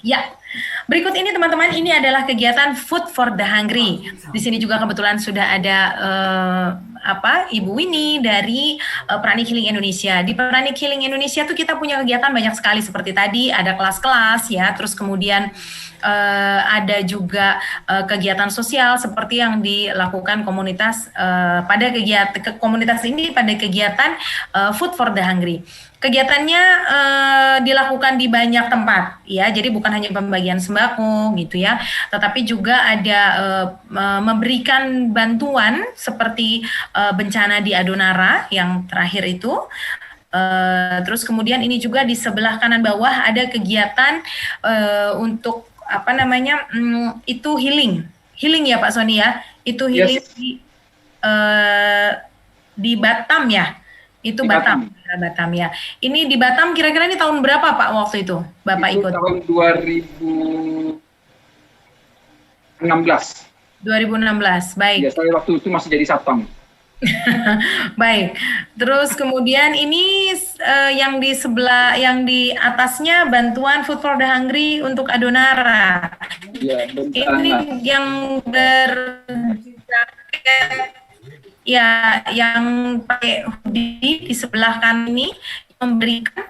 Ya, berikut ini teman-teman, ini adalah kegiatan Food for the Hungry. Di sini juga kebetulan sudah ada Ibu Winnie dari Pranic Healing Indonesia. Di Pranic Healing Indonesia tuh kita punya kegiatan banyak sekali seperti tadi ada kelas-kelas ya, terus kemudian ada juga kegiatan sosial seperti yang dilakukan komunitas pada kegiatan komunitas ini pada kegiatan Food for the Hungry. Kegiatannya dilakukan di banyak tempat ya, jadi bukan hanya pembagian sembako gitu ya, tetapi juga ada memberikan bantuan seperti bencana di Adonara yang terakhir itu. Terus kemudian ini juga di sebelah kanan bawah ada kegiatan untuk itu healing ya Pak Sony ya, itu healing Yes. di Batam ya. Itu Di Batam, Batam. Batam ya. Ini di Batam kira-kira ini tahun berapa Pak waktu itu Bapak Itu ikut? tahun 2016. 2016, baik. Ya, saya waktu itu masih jadi satpam. Baik. Terus kemudian ini yang di sebelah, yang di atasnya bantuan Food for the Hungry untuk Adonara. Ya, Ini yang berjaket ya, yang pakai hoodie di sebelah kanan ini memberikan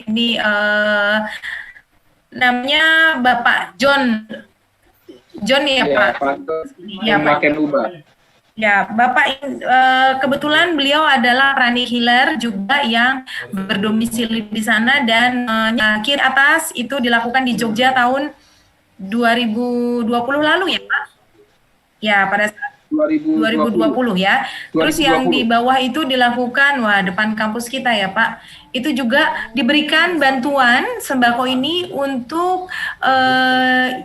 ini namanya Bapak John ya, ya, Pak. Ya, Pak Kenuba. Ya, Bapak kebetulan beliau adalah Pranic Healer juga yang berdomisili di sana, dan kiri atas itu dilakukan di Jogja tahun 2020 lalu ya Pak? Ya, pada saat 2020 ya. Terus 2020. yang di bawah itu dilakukan, wah depan kampus kita ya Pak, itu juga diberikan bantuan sembako ini untuk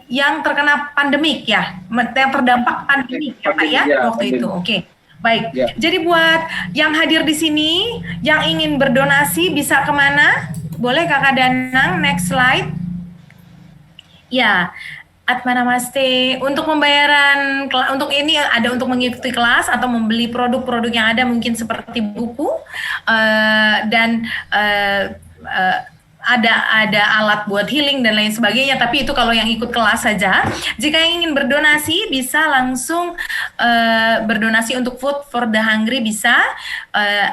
yang terkena pandemik ya, yang terdampak pandemik ya Pak ya, waktu itu. Oke. Baik. Ya. Jadi buat yang hadir di sini, yang ingin berdonasi bisa kemana? Boleh Kakak Danang, next slide. Ya, Atmanamaste. Untuk pembayaran, untuk ini ada untuk mengikuti kelas atau membeli produk-produk yang ada, mungkin seperti buku dan ada alat buat healing dan lain sebagainya, tapi itu kalau yang ikut kelas saja. Jika yang ingin berdonasi bisa langsung berdonasi untuk Food for the Hungry, bisa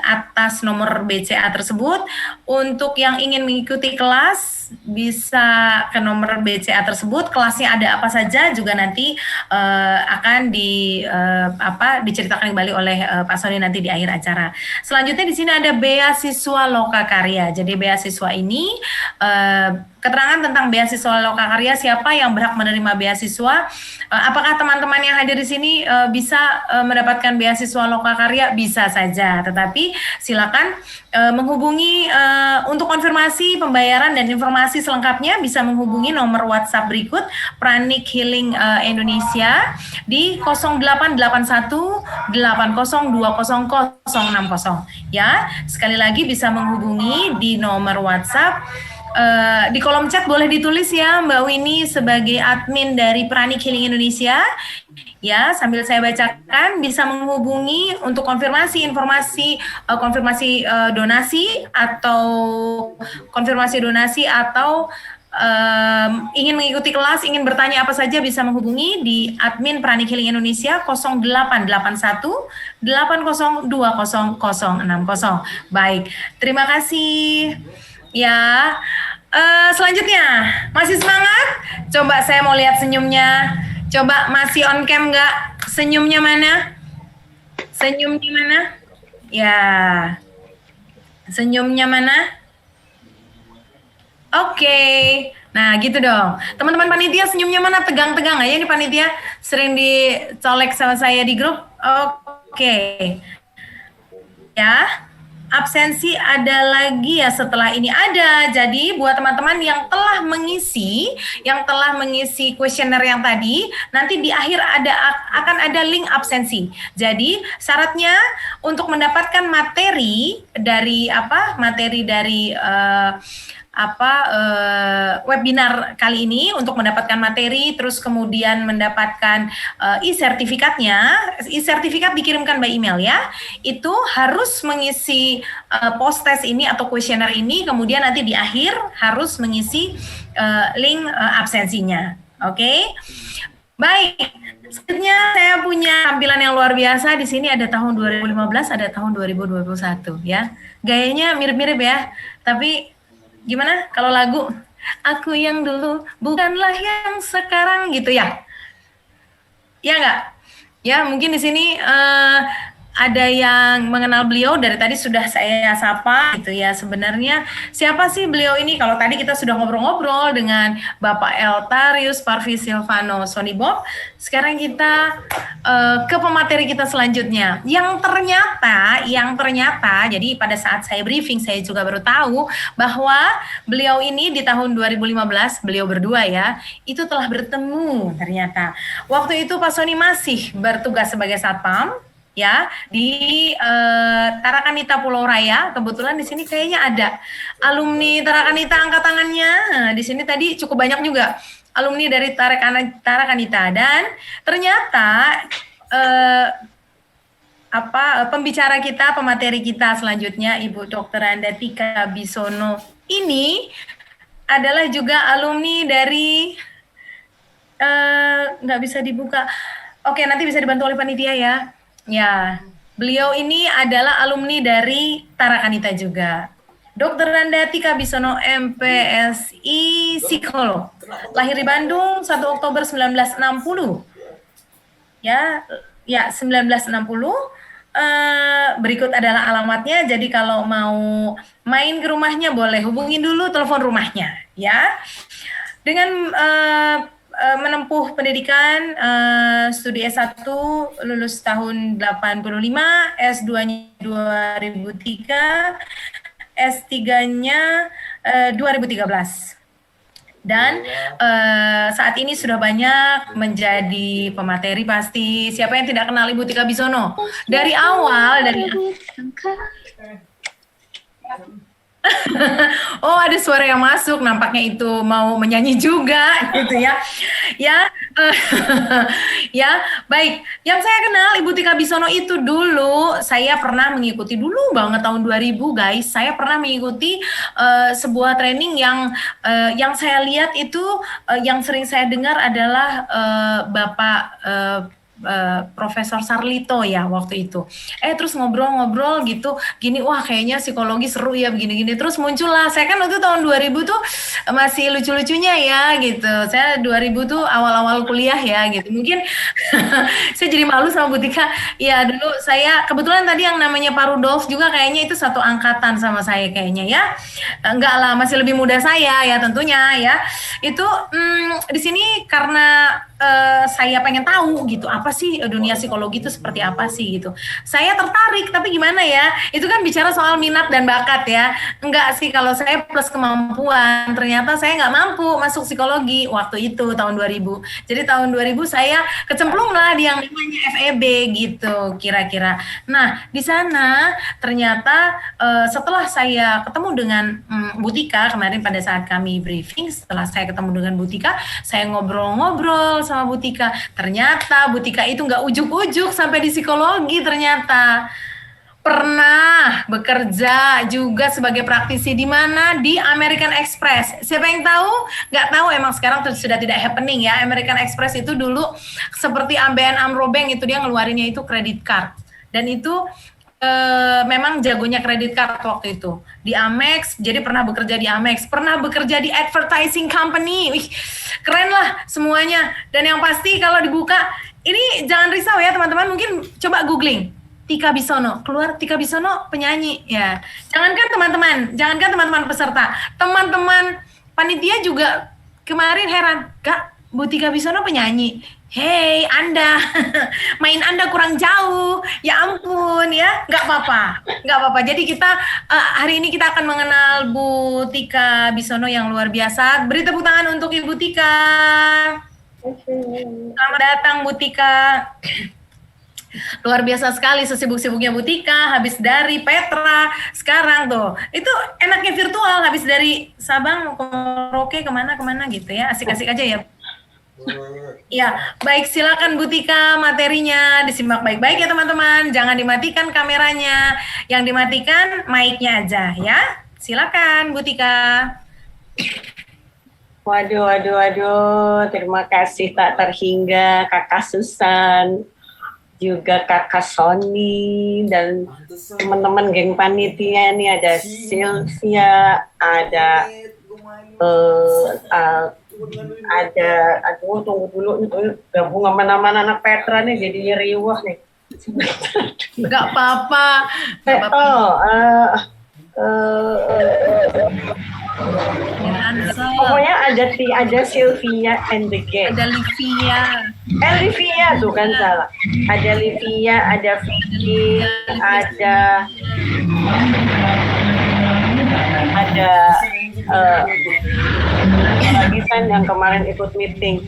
atas nomor BCA tersebut. Untuk yang ingin mengikuti kelas bisa ke nomor BCA tersebut. Kelasnya ada apa saja juga nanti akan diceritakan kembali oleh Pak Sony nanti di akhir acara. Selanjutnya di sini ada beasiswa Lokakarya. Jadi beasiswa ini keterangan tentang beasiswa Lokakarya, siapa yang berhak menerima beasiswa. Apakah teman-teman yang hadir di sini bisa mendapatkan beasiswa Lokakarya? Bisa saja, tetapi silakan menghubungi untuk konfirmasi pembayaran dan informasi selengkapnya bisa menghubungi nomor WhatsApp berikut Pranic Healing Indonesia di 0881 8020 060 ya. Sekali lagi bisa menghubungi di nomor WhatsApp. Di kolom chat boleh ditulis ya Mbak Winnie sebagai admin dari Pranic Healing Indonesia ya, sambil saya bacakan. Bisa menghubungi untuk konfirmasi informasi, konfirmasi donasi atau ingin mengikuti kelas, ingin bertanya apa saja, bisa menghubungi di admin Pranic Healing Indonesia 0881 8020 060. Baik, terima kasih ya. Selanjutnya, masih semangat? Coba saya mau lihat senyumnya. Coba masih on cam nggak? Senyumnya mana? Senyumnya mana? Ya, senyumnya mana? Oke. Nah gitu dong. Teman-teman panitia senyumnya mana? Tegang-tegang aja ini panitia. Sering dicolek sama saya di grup. Oke. Ya. Absensi ada lagi ya setelah ini? Ada. Jadi buat teman-teman yang telah mengisi kuesioner yang tadi, nanti di akhir akan ada link absensi. Jadi syaratnya untuk mendapatkan materi dari webinar kali ini untuk mendapatkan materi, terus kemudian mendapatkan e-sertifikatnya. E-sertifikat dikirimkan by email ya. Itu harus mengisi post test ini atau kuesioner ini, kemudian nanti di akhir harus mengisi link absensinya. Oke. Baik. Selanjutnya saya punya tampilan yang luar biasa. Di sini ada tahun 2015, ada tahun 2021 ya. Gayanya mirip-mirip ya. Tapi gimana kalau lagu Aku yang dulu bukanlah yang sekarang gitu ya. Ya enggak? Ya, mungkin di sini ada yang mengenal beliau, dari tadi sudah saya sapa gitu ya. Sebenarnya siapa sih beliau ini? Kalau tadi kita sudah ngobrol-ngobrol dengan Bapak Eltarius Parvi Silvano Sonibob, sekarang kita ke pemateri kita selanjutnya. Yang ternyata, jadi pada saat saya briefing saya juga baru tahu bahwa beliau ini di tahun 2015, beliau berdua ya, itu telah bertemu ternyata. Waktu itu Pak Soni masih bertugas sebagai satpam ya di Tarakanita Pulau Raya. Kebetulan di sini kayaknya ada alumni Tarakanita, angkat tangannya. Di sini tadi cukup banyak juga alumni dari Tarakanita, dan ternyata pembicara kita, pemateri kita selanjutnya Ibu Dr. Anda Tika Bisono ini adalah juga alumni dari nggak bisa dibuka. Oke, nanti bisa dibantu oleh panitia ya. Ya, beliau ini adalah alumni dari Tarakanita juga. Dr. Anda Tika Bisono, MPSI Psikolog. Lahir di Bandung 1 Oktober 1960. Ya, 1960. Berikut adalah alamatnya. Jadi kalau mau main ke rumahnya boleh hubungin dulu telepon rumahnya ya. Dengan menempuh pendidikan studi S1 lulus tahun 85, S2-nya 2003, S3-nya 2013. Dan saat ini sudah banyak menjadi pemateri pasti. Siapa yang tidak kenal Ibu Tika Bisono? Dari awal, oh, ada suara yang masuk, nampaknya itu mau menyanyi juga gitu ya. Ya, ya, baik. Yang saya kenal Ibu Tika Bisono itu dulu saya pernah mengikuti dulu banget tahun 2000 guys. Saya pernah mengikuti sebuah training yang saya lihat itu yang sering saya dengar adalah Bapak Profesor Sarlito ya waktu itu. Terus ngobrol-ngobrol gitu, gini, wah kayaknya psikologi seru ya begini-gini. Terus muncullah, saya kan waktu tahun 2000 tuh masih lucu-lucunya ya gitu. Saya 2000 tuh awal-awal kuliah ya gitu. Mungkin saya jadi malu sama Bu Tika. Ya dulu saya, kebetulan tadi yang namanya Pak Rudolf juga kayaknya itu satu angkatan sama saya kayaknya ya. Enggak lah, masih lebih muda saya ya tentunya ya. Itu di sini karena saya pengen tahu gitu, apa sih dunia psikologi itu seperti apa sih gitu. Saya tertarik, tapi gimana ya, itu kan bicara soal minat dan bakat ya. Enggak sih, kalau saya plus kemampuan, ternyata saya nggak mampu masuk psikologi waktu itu tahun 2000. Jadi tahun 2000 saya kecemplung lah di yang namanya FEB gitu kira-kira. Nah di sana ternyata setelah saya ketemu dengan Bu Tika kemarin pada saat kami briefing, setelah saya ketemu dengan Bu Tika, saya ngobrol-ngobrol sama Bu Tika. Ternyata Bu Tika itu nggak ujuk-ujuk sampai di psikologi, ternyata pernah bekerja juga sebagai praktisi di mana? Di American Express. Siapa yang tahu? Nggak tahu, emang sekarang sudah tidak happening ya. American Express itu dulu seperti ABN AMRO Bank, itu dia ngeluarinnya itu credit card. Dan itu memang jagonya kredit card waktu itu di Amex. Jadi pernah bekerja di Amex, pernah bekerja di advertising company. Wih, keren lah semuanya. Dan yang pasti kalau dibuka ini jangan risau ya teman-teman, mungkin coba googling Tika Bisono, keluar Tika Bisono penyanyi ya. Jangankan teman-teman peserta, teman-teman panitia juga kemarin heran, Kak, Bu Tika Bisono penyanyi. Hei Anda, main Anda kurang jauh, ya ampun ya, nggak apa-apa. Jadi kita hari ini kita akan mengenal Bu Tika Bisono yang luar biasa. Beri tepuk tangan untuk Ibu Tika. Selamat datang Bu Tika. Luar biasa sekali sesibuk-sibuknya Butika, habis dari Petra, sekarang tuh. Itu enaknya virtual, habis dari Sabang ke Merauke kemana-kemana gitu ya, asik-asik aja ya. Ya, baik silakan Butika materinya disimak baik-baik ya teman-teman. Jangan dimatikan kameranya, yang dimatikan mic-nya aja ya. Silakan Butika. Waduh, terima kasih tak terhingga Kakak Susan, juga Kakak Sony, dan teman-teman geng panitia nih, ada Sylvia, ada aduh tunggu dulu nih, gabung sama nama anak Petra nih jadinya riuh nih. Gak apa-apa. Pokoknya ada Sylvia and the gang. Ada Livia. Livia tuh kan salah. Ada Livia, ada Vicky, ada lagi kan yang kemarin ikut meeting.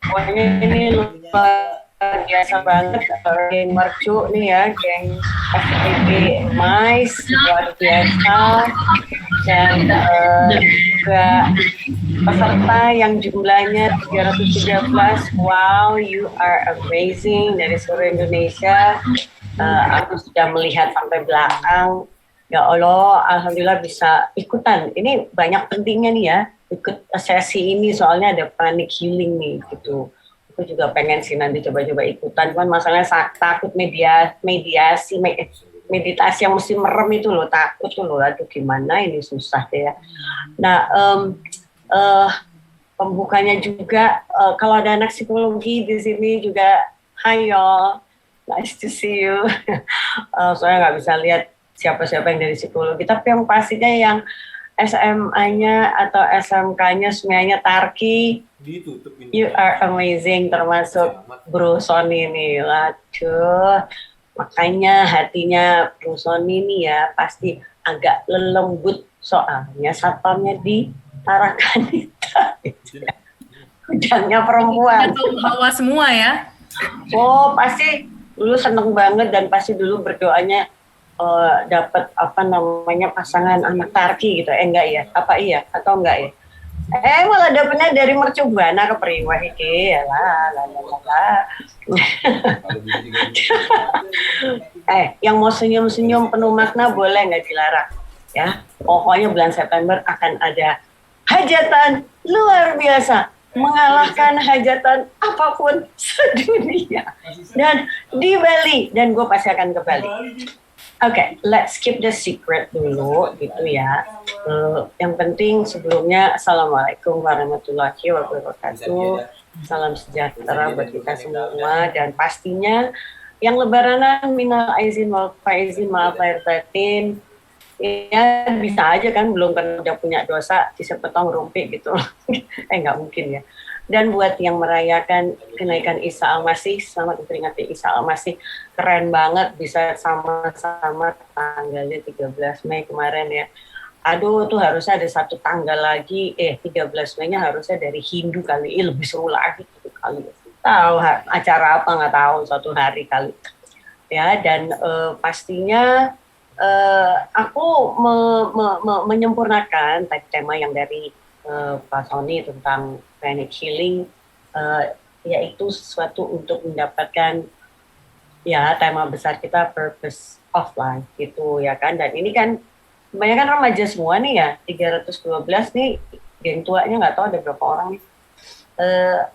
Pokoknya ini luar biasa banget, geng Mercu nih ya, geng FPB Mais luar biasa, dan juga peserta yang jumlahnya 313. Wow, you are amazing, dari seluruh Indonesia. Aku sudah melihat sampai belakang. Ya Allah, alhamdulillah bisa ikutan. Ini banyak pentingnya nih ya, ikut sesi ini soalnya ada pranic healing nih gitu. Aku juga pengen sih nanti coba-coba ikutan, cuman masalahnya takut meditasi yang mesti merem itu loh, takut tuh loh, aduh gimana ini, susah deh ya. Nah, pembukanya juga kalau ada anak psikologi di sini juga, hi y'all, nice to see you. Soalnya nggak bisa lihat siapa-siapa yang dari psikologi, tapi yang pastinya yang SMA-nya atau SMK-nya semuanya Tarki, you are amazing, termasuk Bro Sony nih. Waduh, makanya hatinya Bro Sony nih ya pasti agak lelembut, soalnya satpamnya di Tarakanita. Kudangnya perempuan. Hawa semua ya. Oh, pasti dulu seneng banget dan pasti dulu berdoanya dapat pasangan anak Tarki gitu. Enggak ya? Apa iya atau enggak ya? Malah dapetnya dari Mercubuana ke Priwah iki ya lah. Yang mau senyum-senyum penuh makna boleh nggak dilarang ya. Pokoknya bulan September akan ada hajatan luar biasa, mengalahkan hajatan apapun sedunia, dan di Bali, dan gue pasti akan ke Bali. Oke, let's keep the secret dulu gitu ya. Yang penting sebelumnya, Assalamualaikum warahmatullahi wabarakatuh. Salam sejahtera buat kita semua, dan pastinya yang lebaranan minal aizin wal faizin, maaf lahir batin. Ya bisa aja kan, belum kan udah punya dosa disepetong rumpi gitu. Nggak mungkin ya. Dan buat yang merayakan kenaikan Isa Al-Masih, selamat memperingati Isa Al-Masih. Keren banget bisa sama-sama tanggalnya 13 Mei kemarin ya. Aduh, tuh harusnya ada satu tanggal lagi, 13 Mei-nya harusnya dari Hindu kali, lebih seru lagi gitu kali. Tahu acara apa nggak tahu, suatu hari kali. Ya, dan pastinya aku menyempurnakan tema yang dari Pak Sony tentang pranic healing, yaitu sesuatu untuk mendapatkan ya tema besar kita, purpose of life gitu ya kan. Dan ini kan kebanyakan remaja semua nih ya, 312 nih, geng tuanya nggak tahu ada berapa orang nih.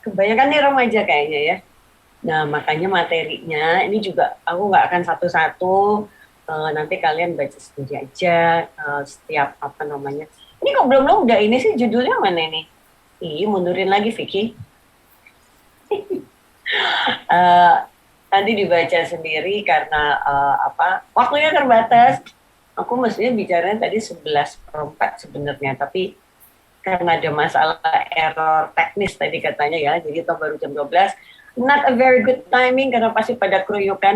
Kebanyakan nih remaja kayaknya ya. Nah makanya materinya ini juga aku nggak akan satu-satu, nanti kalian baca sendiri aja setiap ini kok belum udah ini sih judulnya mana ini? Mundurin lagi Vicky. Nanti dibaca sendiri karena waktunya terbatas. Aku mestinya bicaranya tadi 11:04 sebenarnya, tapi karena ada masalah error teknis tadi katanya ya, jadi itu baru jam 12. Not a very good timing karena pasti pada keruyukan,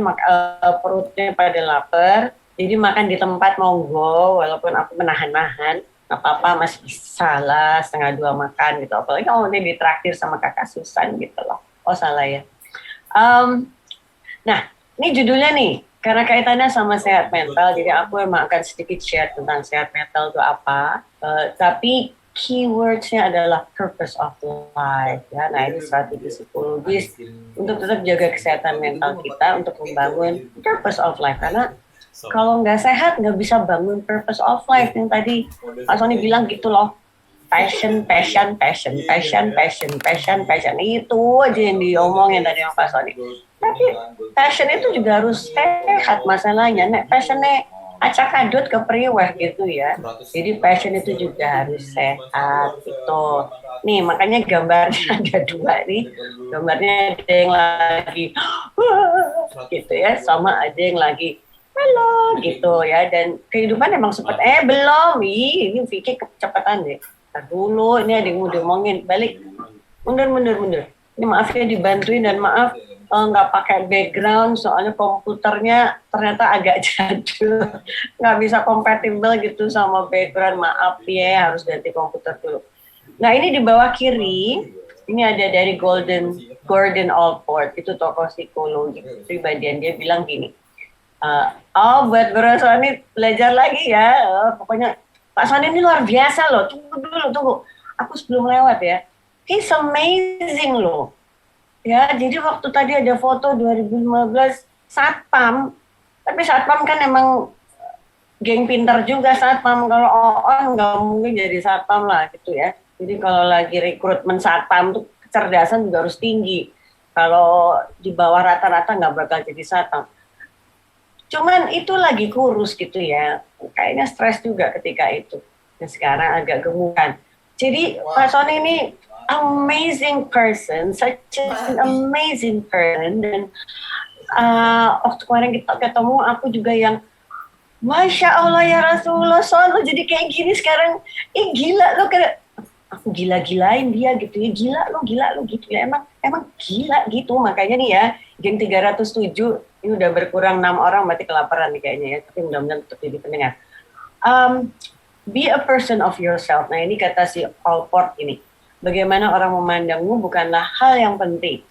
perutnya pada lapar. Jadi makan di tempat monggo, walaupun aku menahan-nahan, nggak apa-apa, masih bisa lah 1:30 makan gitu. Apalagi kalau ini ditraktir sama kakak Susan gitu loh. Oh salah ya. Nah, Ini judulnya nih, karena kaitannya sama sehat mental, jadi aku emang akan sedikit share tentang sehat mental itu apa. Tapi keywordsnya adalah purpose of life. Ya, nah ini strategi psikologis untuk tetap jaga kesehatan mental kita untuk membangun purpose of life. Karena kalau nggak sehat nggak bisa bangun purpose of life yang tadi Pak Sony bilang gitu loh. Passion itu aja yang diomongin tadi sama Pak Sony. Tapi passion itu juga harus sehat masalahnya. Nek passionnya acak adut ke priweh gitu ya. Jadi passion itu juga harus sehat gitu. Nih makanya gambarnya ada dua nih. Gambarnya ada yang lagi gitu ya, sama ada yang lagi halo gitu ya. Dan kehidupan emang seperti belum. Ini Vicky kecepatan deh. Ntar dulu, ini ada yang mau diomongin, balik, mundur. Ini maaf ya dibantuin dan maaf nggak pakai background, soalnya komputernya ternyata agak jadul, nggak bisa kompatibel gitu sama background, maaf ya, harus ganti komputer dulu. Nah ini di bawah kiri, ini ada dari Gordon Allport, itu tokoh psikologi pribadian, dia bilang gini, buat Bro Sony belajar lagi ya, pokoknya Pak Sony ini luar biasa loh. Tunggu. Aku sebelum lewat ya. He's amazing loh. Ya, jadi waktu tadi ada foto 2015 Satpam. Tapi Satpam kan emang geng pintar juga Satpam. Kalau OON nggak mungkin jadi Satpam lah gitu ya. Jadi kalau lagi rekrutmen Satpam tuh kecerdasan juga harus tinggi. Kalau di bawah rata-rata nggak bakal jadi Satpam. Cuman itu lagi kurus gitu ya, kayaknya stres juga ketika itu. Dan sekarang agak gemukan. Jadi Pak Sony ini amazing person, such an amazing person. Dan waktu kemarin kita ketemu, aku juga yang Masya Allah ya Rasulullah, Son, lo jadi kayak gini sekarang. Gila lo, aku gila-gilain dia gitu ya, gila lo gitu ya, emang gila gitu. Makanya nih ya, geng 307 ini udah berkurang 6 orang, berarti kelaparan nih kayaknya ya, tapi mudah-mudahan tetap jadi pendengar. Be a person of yourself. Nah ini kata si Allport ini, bagaimana orang memandangmu bukanlah hal yang penting,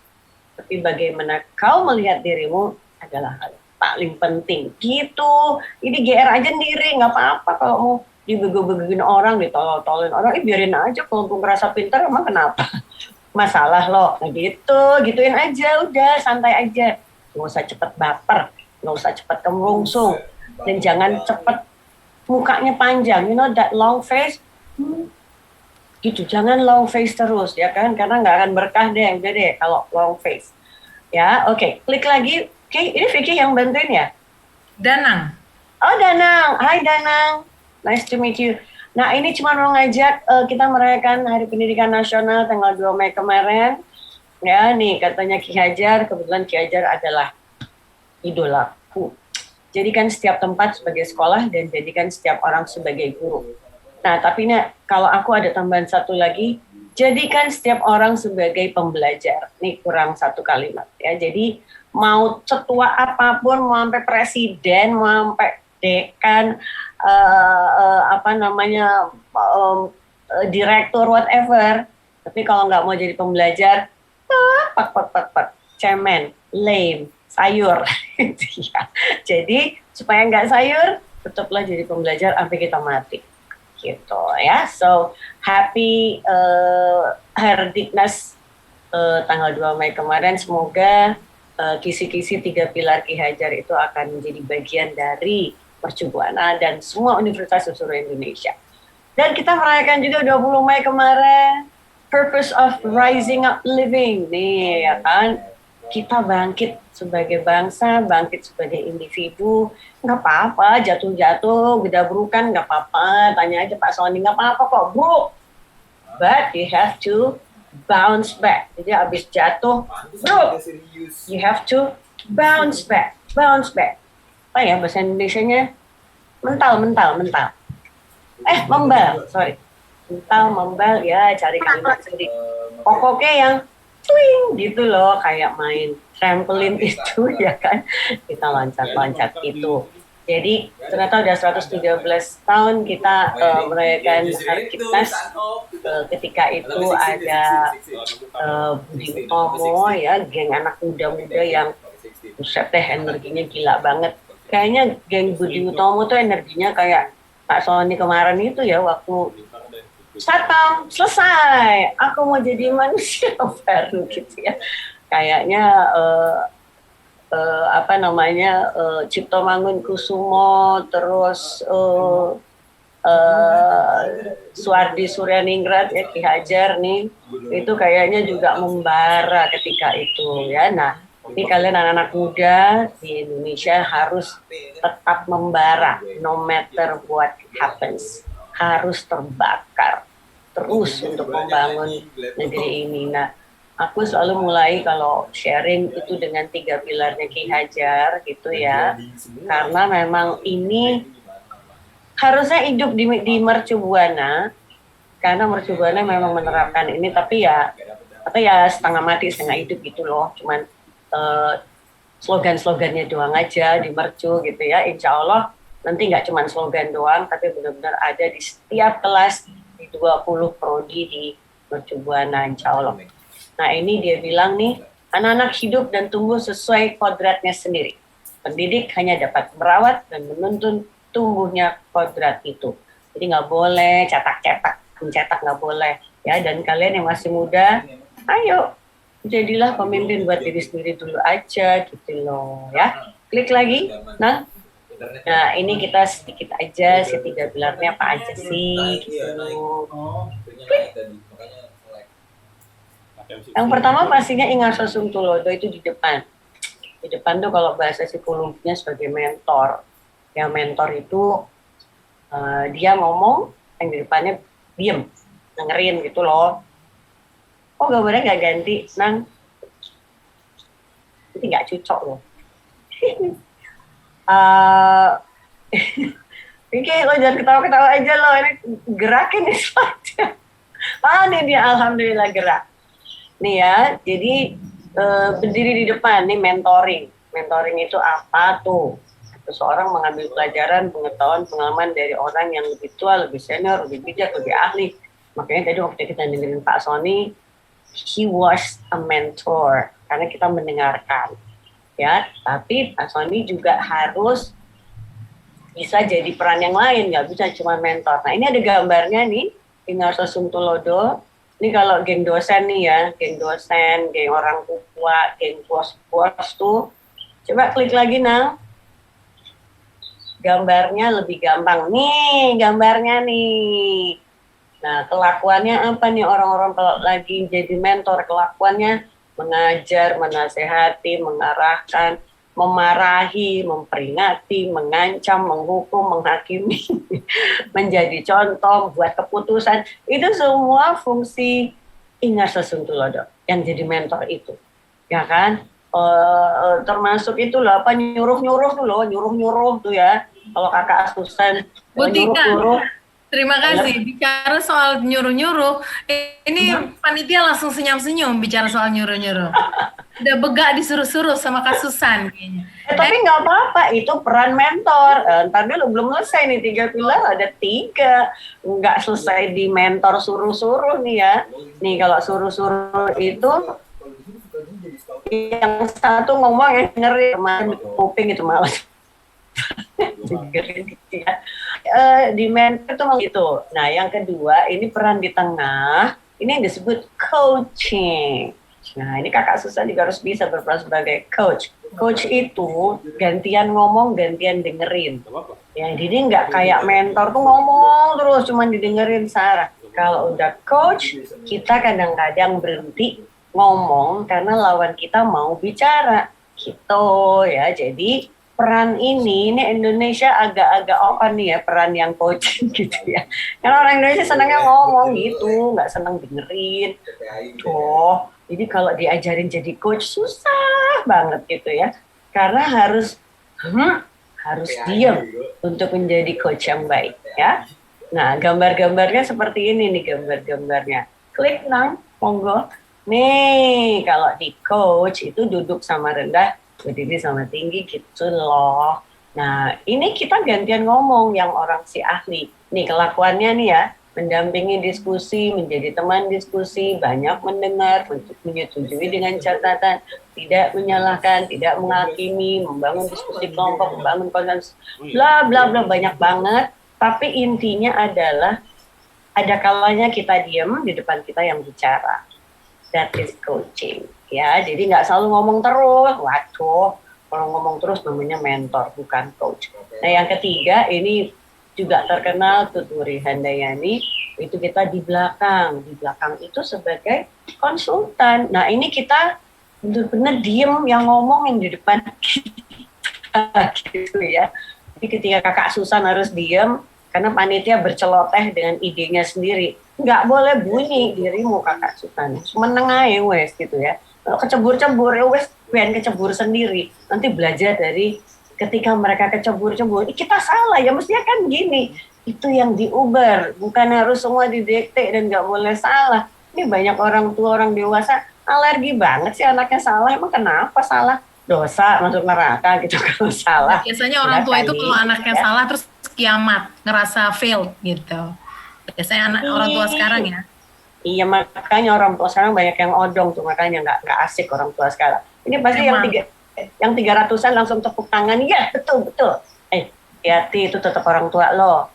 tapi bagaimana kau melihat dirimu adalah hal yang paling penting. Gitu, ini GR aja sendiri, nggak apa-apa kalau mau dibego-begoin orang, ditolol-tololin orang, biarin aja, kalau gue merasa pintar emang kenapa? Masalah lo, nah gitu, gituin aja, udah santai aja. Nggak usah cepet baper, nggak usah cepet kemerungsung, dan jangan cepet mukanya panjang, you know that long face, gitu, jangan long face terus ya kan, karena nggak akan berkah deh, udah deh kalau long face, ya oke. Klik lagi, oke, ini Vicky yang bantuin ya? Danang. Oh Danang, hai Danang, nice to meet you. Nah ini cuma mau ngajak kita merayakan Hari Pendidikan Nasional tanggal 2 Mei kemarin. Ya nih katanya Ki Hajar, kebetulan Ki Hajar adalah idolaku. Jadikan setiap tempat sebagai sekolah dan jadikan setiap orang sebagai guru. Nah tapi nih kalau aku ada tambahan satu lagi, jadikan setiap orang sebagai pembelajar. Nih kurang satu kalimat ya. Jadi mau setua apapun, mau sampai presiden, mau sampai dekan, direktur whatever. Tapi kalau nggak mau jadi pembelajar, cemen, lame, sayur. Ya. Jadi supaya nggak sayur, tetaplah jadi pembelajar sampai kita mati. Gitu ya. So happy Herdiknas tanggal 2 Mei kemarin. Semoga kisi-kisi 3 pilar Ki Hajar itu akan menjadi bagian dari Mercu Buana dan semua universitas di seluruh Indonesia. Dan kita merayakan juga 20 Mei kemarin, Purpose of Rising Up Living. Nih ya kan, kita bangkit sebagai bangsa, bangkit sebagai individu. Nggak apa-apa, jatuh-jatuh, gedabrukan, nggak apa-apa. Tanya aja Pak Sony, nggak apa-apa kok, bro. But you have to bounce back. Jadi abis jatuh, bro, you have to bounce back. Bounce back. Apa ya bahasa Indonesianya? Mental. Membal, sorry. Mental, membal, ya cari kalimat sendiri. Pokoknya yang swing gitu loh, kayak main trampolin itu ya kan. Kita loncat-loncat gitu. Jadi ternyata udah 113 tahun kita merayakan Hari Kipnas. Ketika itu ada Budi Utomo ya, geng anak muda-muda yang buset deh energinya gila banget. Kayaknya geng Budi Utomo tuh energinya kayak Pak Sony kemarin itu ya, waktu Satpam selesai, aku mau jadi manusia baru gitu ya. Kayaknya apa namanya, Cipto Mangunkusumo, terus Suardi Suryaningrat ya, Ki Hajar nih, itu kayaknya juga membara ketika itu ya. Nah, ini kalian anak-anak muda di Indonesia harus tetap membara, no matter what happens, harus terbakar terus untuk membangun negeri ini. Nah, aku selalu mulai kalau sharing itu dengan 3 pilarnya Ki Hajar gitu ya, karena memang ini harusnya hidup di Mercu Buana, karena Mercu Buana memang menerapkan ini, tapi ya setengah mati setengah hidup gitu loh, cuman slogan-slogannya doang aja di Mercu gitu ya. Insya Allah nanti nggak cuma slogan doang, tapi benar-benar ada di setiap kelas di 20 prodi di Mercu Buana, insya Allah. Nah, ini dia bilang nih, anak-anak hidup dan tumbuh sesuai kodratnya sendiri. Pendidik hanya dapat merawat dan menuntun tumbuhnya kodrat itu. Jadi nggak boleh cetak-cetak, mencetak nggak boleh ya. Dan kalian yang masih muda, ayo jadilah pemimpin buat diri sendiri dulu aja gitu loh ya. Klik lagi. Nah ini kita sedikit aja si 3 pilarnya apa aja sih gitu. Klik. Yang pertama pastinya Ingar Sosum Tulodo itu di depan. Di depan tuh kalau bahasa psikologinya sebagai mentor. Yang mentor itu dia ngomong, yang di depannya diem, dengerin gitu loh. Oh, gambarnya nggak ganti, Nang? Ini nggak cocok loh. Oke, lo jangan ketawa-ketawa aja lo, ini gerakin nih slide-nya. Ini dia, alhamdulillah gerak. Nih ya, jadi berdiri di depan, nih mentoring. Mentoring itu apa tuh? Seseorang mengambil pelajaran, pengetahuan, pengalaman dari orang yang lebih tua, lebih senior, lebih bijak, lebih ahli. Makanya tadi waktu kita dengerin Pak Sony, he was a mentor, karena kita mendengarkan. Ya, tapi Pak Sony juga harus bisa jadi peran yang lain, nggak bisa cuma mentor. Nah, ini ada gambarnya nih, Ingar Sosum Tulodo. Ini kalau geng dosen nih ya, geng dosen, geng orang tua, geng bos-bos tuh. Coba klik lagi, Nang. Gambarnya lebih gampang. Nih, gambarnya nih. Nah, kelakuannya apa nih orang-orang kalau lagi jadi mentor? Kelakuannya mengajar, menasehati, mengarahkan, memarahi, memperingati, mengancam, menghukum, menghakimi, menjadi contoh, buat keputusan. Itu semua fungsi Ingar Sosum Tulodo yang jadi mentor itu. Ya kan? Termasuk itu loh, apa nyuruh-nyuruh tuh loh, nyuruh-nyuruh tuh ya. Kalau kakak Susan nyuruh-nyuruh. Terima kasih. Bicara soal nyuruh-nyuruh, ini panitia langsung senyum-senyum bicara soal nyuruh-nyuruh. Udah begak disuruh-suruh sama Kak Susan kayaknya. Tapi nggak apa-apa, itu peran mentor. Ntar dulu belum selesai nih 3 pilar, ada 3. Nggak selesai di mentor suruh-suruh nih ya. Nih kalau suruh-suruh itu, yang satu ngomong yang dengerin, kemarin kuping itu malas. Di mentor itu gitu. Nah, yang kedua ini peran di tengah, ini yang disebut coaching. Nah, ini kakak Susan juga harus bisa berperan sebagai coach. Coach itu gantian ngomong, gantian dengerin. Ya, jadi nggak kayak mentor tuh ngomong terus cuman didengerin Sarah. Kalau udah coach, kita kadang-kadang berhenti ngomong karena lawan kita mau bicara. Gitu ya. Jadi peran ini Indonesia agak-agak open nih ya, peran yang coaching gitu ya. Karena orang Indonesia senangnya ngomong gitu, nggak senang dengerin. Jadi kalau diajarin jadi coach susah banget gitu ya. Karena harus diam untuk menjadi coach yang baik ya. Nah, gambar-gambarnya seperti ini nih gambar-gambarnya. Klik Nang, monggo. Nih, kalau di coach itu duduk sama rendah, berdiri sama tinggi gitu loh. Nah, ini kita gantian ngomong yang orang si ahli. Nih kelakuannya nih ya, mendampingi diskusi, menjadi teman diskusi, banyak mendengar, menyetujui dengan catatan, tidak menyalahkan, tidak menghakimi, membangun diskusi kelompok, membangun konsensus, bla bla bla, banyak banget. Tapi intinya adalah ada kalanya kita diam, di depan kita yang bicara. That is coaching. Ya, jadi nggak selalu ngomong terus. Waduh, kalau ngomong terus namanya mentor, bukan coach. Nah, yang ketiga ini juga terkenal Tuturi Handayani, itu kita di belakang itu sebagai konsultan. Nah, ini kita benar-benar diem, yang ngomong yang di depan kita gitu ya. Jadi ketika Kakak Susan harus diem karena panitia berceloteh dengan idenya sendiri, nggak boleh bunyi dirimu Kakak Susan, meneng aja wes gitu ya. Kalau kecebur-cebur ya wes, pengen kecebur sendiri. Nanti belajar dari ketika mereka kecebur-cebur, kita salah ya, mestinya kan gini. Itu yang diuber, bukan harus semua didikte dan nggak boleh salah. Ini banyak orang tua, orang dewasa alergi banget sih anaknya salah. Emang kenapa salah? Dosa masuk neraka gitu kalau salah. Biasanya orang tua itu kalau anaknya ya. salah terus kiamat, ngerasa fail gitu. Biasanya orang tua sekarang ya. Iya, makanya orang tua sekarang banyak yang odong tuh, makanya nggak asik orang tua sekarang. Ini pasti Emang. yang 300-an langsung tepuk tangan. Iya, betul. Hati-hati, itu tetap orang tua lo.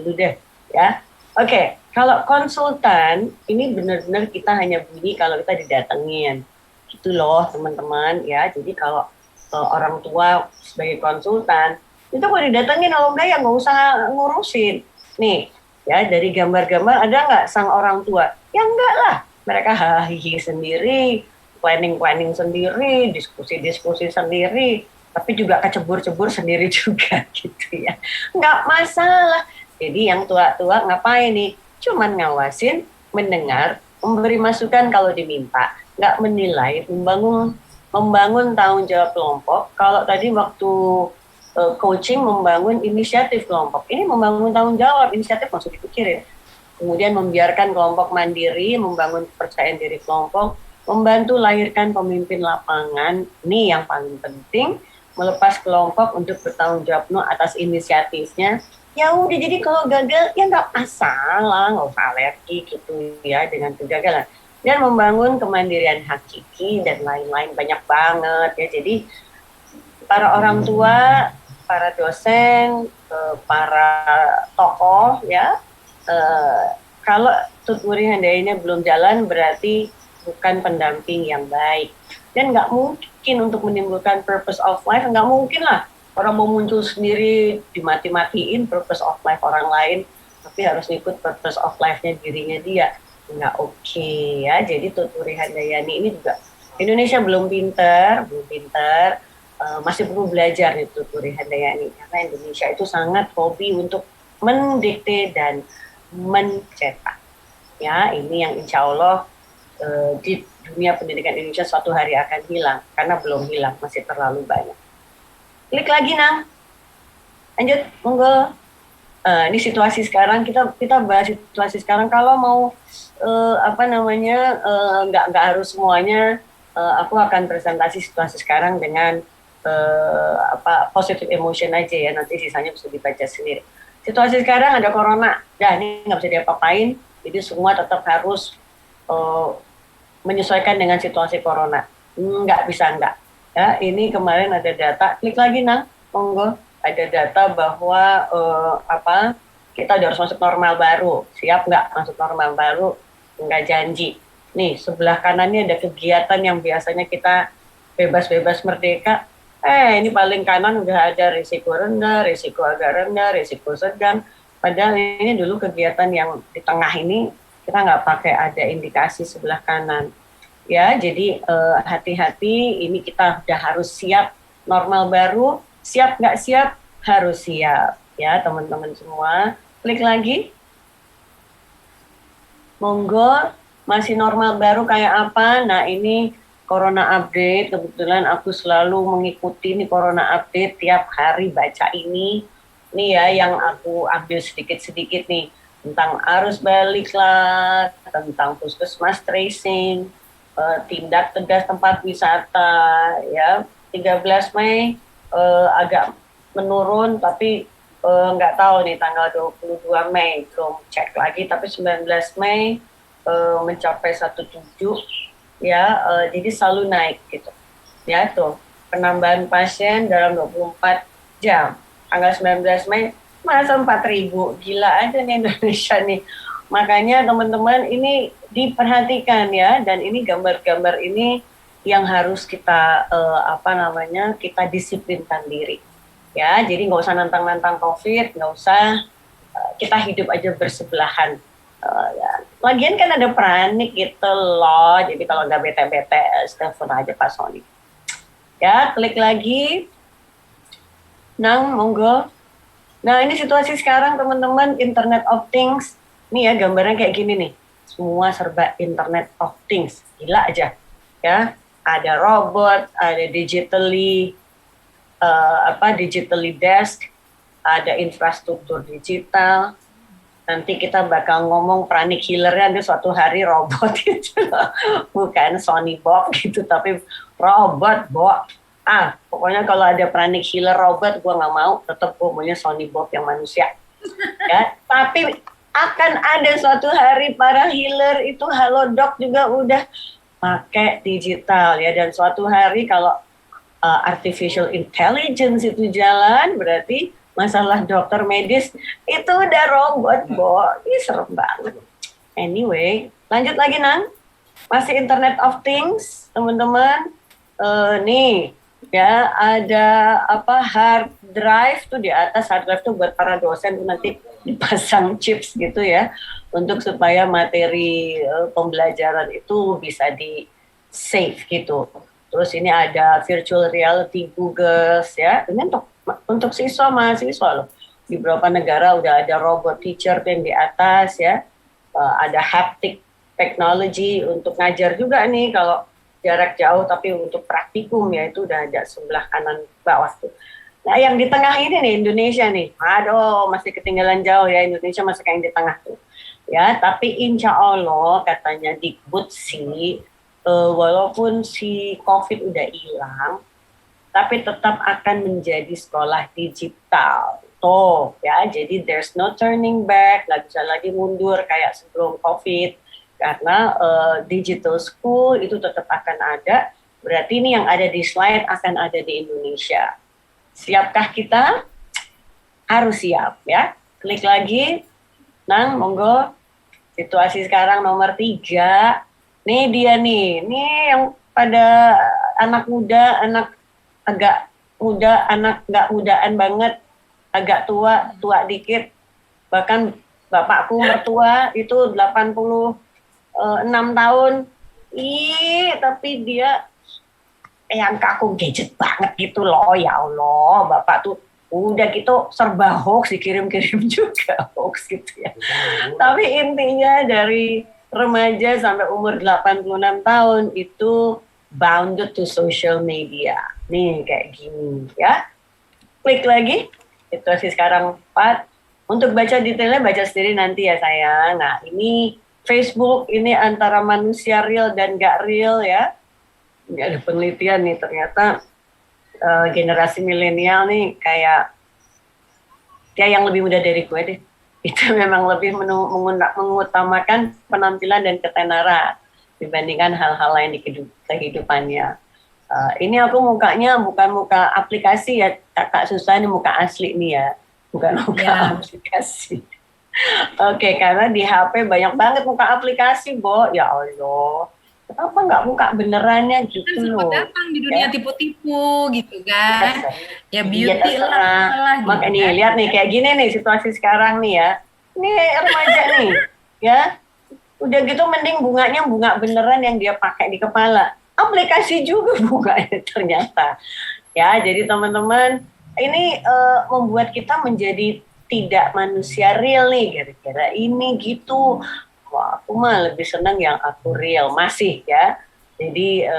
Lu deh, ya. Oke, kalau konsultan, ini benar-benar kita hanya bunyi kalau kita didatengin. Gitu loh, teman-teman, ya. Jadi kalau orang tua sebagai konsultan, itu kalau didatengin, kalau enggak ya nggak usah ngurusin. Nih, ya, dari gambar-gambar ada nggak sang orang tua? Ya enggak lah, mereka hahihi sendiri, planning sendiri, diskusi sendiri, tapi juga kecebur-cebur sendiri juga gitu ya. Nggak masalah. Jadi yang tua-tua ngapain nih? Cuman ngawasin, mendengar, memberi masukan kalau diminta, nggak menilai, membangun tanggung jawab kelompok. Kalau tadi waktu coaching membangun inisiatif kelompok, ini membangun tanggung jawab, inisiatif maksud dipikirin. Kemudian membiarkan kelompok mandiri, membangun kepercayaan diri kelompok, membantu lahirkan pemimpin lapangan. Ini yang paling penting, melepas kelompok untuk bertanggung jawab penuh atas inisiatifnya. Ya udah, jadi kalau gagal ya nggak masalah, nggak usah alergi gitu ya dengan kegagalan. Dan membangun kemandirian hakiki dan lain-lain, banyak banget ya. Jadi para orang tua, para dosen, para tokoh ya, kalau Tuturi Handayani belum jalan berarti bukan pendamping yang baik. Dan nggak mungkin untuk menimbulkan purpose of life, nggak mungkin lah orang mau muncul sendiri dimati-matiin purpose of life orang lain, tapi harus ikut purpose of life-nya dirinya dia. Nggak oke ya. Jadi Tuturi Handayani ini juga Indonesia belum pinter, masih perlu belajar nih Tuturi Handayani, karena Indonesia itu sangat hobi untuk mendikte dan mencetak. Ya, ini yang insya Allah di dunia pendidikan Indonesia suatu hari akan hilang, karena belum hilang, masih terlalu banyak. Klik lagi, Nang. Lanjut, monggo. Ini situasi sekarang, kita bahas situasi sekarang. Kalau mau nggak harus semuanya, aku akan presentasi situasi sekarang dengan positive emotion aja ya, nanti sisanya bisa dibaca sendiri. Situasi sekarang ada corona, ini nggak bisa diapa-apain, jadi semua tetap harus menyesuaikan dengan situasi corona. Nggak bisa enggak. Ya, ini kemarin ada data, klik lagi Nang, monggo. Ada data bahwa kita udah harus masuk normal baru. Siap nggak masuk normal baru? Nggak janji. Nih, sebelah kanannya ada kegiatan yang biasanya kita bebas-bebas merdeka. Ini paling kanan udah ada risiko rendah, risiko agak rendah, risiko sedang. Padahal ini dulu kegiatan yang di tengah ini kita nggak pakai ada indikasi sebelah kanan. Ya, jadi hati-hati, ini kita udah harus siap normal baru. Siap nggak siap, harus siap. Ya, teman-teman semua. Klik lagi. Monggo, masih normal baru kayak apa? Nah, ini Corona Update. Kebetulan aku selalu mengikuti nih Corona Update, tiap hari baca ini. Ini ya yang aku ambil sedikit-sedikit nih. Tentang arus balik lah, tentang puskesmas tracing, tindak tegas tempat wisata, ya. 13 Mei agak menurun, tapi nggak tahu nih tanggal 22 Mei, belum cek lagi, tapi 19 Mei mencapai 17 ya, jadi selalu naik gitu. Ya tuh, penambahan pasien dalam 24 jam. Tanggal 19 Mei masa 4.000, gila aja nih Indonesia nih. Makanya teman-teman ini diperhatikan ya, dan ini gambar-gambar ini yang harus kita kita disiplinkan diri. Ya, jadi nggak usah nantang-nantang COVID, nggak usah, kita hidup aja bersebelahan. Ya. Lagian kan ada pranik gitu loh, jadi kalau nggak bete-bete, telepon aja Pak Sony. Ya, klik lagi. Nang, monggo. Nah, ini situasi sekarang teman-teman, Internet of Things. Nih ya, gambarnya kayak gini nih. Semua serba Internet of Things. Gila aja. Ya, ada robot, ada digitally desk, ada infrastruktur digital. Nanti kita bakal ngomong pranik healer-nya ada suatu hari robot gitu. Bukan Sony Bob gitu, tapi robot, Bo. Pokoknya kalau ada pranik healer robot, gue nggak mau, tetap gue maunya Sony Bob yang manusia. Ya, tapi akan ada suatu hari para healer itu halodoc juga udah pakai digital ya, dan suatu hari kalau artificial intelligence itu jalan, berarti masalah dokter medis itu udah robot, Bo. Ini serem banget. Anyway, lanjut lagi, Nang. Masih Internet of Things, teman-teman. Nih, ya ada hard drive tuh di atas. Hard drive tuh buat para dosen tuh nanti dipasang chips gitu ya, untuk supaya materi pembelajaran itu bisa di save gitu. Terus ini ada virtual reality Googles ya, ini untuk siswa mahasiswa loh. Di beberapa negara udah ada robot teacher yang di atas ya, ada haptic technology untuk ngajar juga nih kalau jarak jauh, tapi untuk praktikum ya itu udah ada sebelah kanan bawah tuh. Nah yang di tengah ini nih Indonesia nih, aduh masih ketinggalan jauh ya, Indonesia masih kayak yang di tengah tuh. Ya, tapi insya Allah katanya Dikbud sih, walaupun si COVID udah hilang, tapi tetap akan menjadi sekolah digital. Tuh, ya, jadi there's no turning back, nggak bisa lagi mundur kayak sebelum COVID, karena digital school itu tetap akan ada. Berarti ini yang ada di slide akan ada di Indonesia. Siapkah kita? Harus siap, ya. Klik lagi, Nang, monggo. Situasi sekarang nomor 3. Nih dia nih yang pada anak muda, anak agak muda, anak nggak mudaan banget, agak tua dikit, bahkan bapakku mertua itu 86 tahun, tapi dia yang kaku gadget banget gitu loh, ya Allah, bapak tuh udah gitu serba hoax, dikirim-kirim juga hoax gitu ya. Tapi intinya dari remaja sampai umur 86 tahun itu bounded to social media. Nih kayak gini ya. Klik lagi, situasi sekarang 4. Untuk baca detailnya baca sendiri nanti ya sayang. Nah ini Facebook ini antara manusia real dan gak real ya. Ini ada penelitian nih ternyata generasi milenial nih kayak yang lebih muda dari gue deh. Itu memang lebih mengutamakan penampilan dan ketenaran dibandingkan hal-hal lain di kehidupannya. Ini aku mukanya bukan muka aplikasi ya, Kakak Susah, ini muka asli nih ya, bukan muka aplikasi. Oke, karena di HP banyak banget muka aplikasi, Bo. Ya Allah, kenapa nggak muka benerannya gitu loh? Datang di dunia tipu-tipu gitu kan? Ya beauty lah. Makanya nih, lihat nih kayak gini nih situasi sekarang nih ya. Ini remaja nih, ya. Udah gitu mending bunganya bunga beneran yang dia pakai di kepala. Aplikasi juga bunganya ternyata. Ya, jadi teman-teman, ini membuat kita menjadi tidak manusia real nih, kira-kira ini gitu. Wah, aku mah lebih senang yang aku real masih ya. Jadi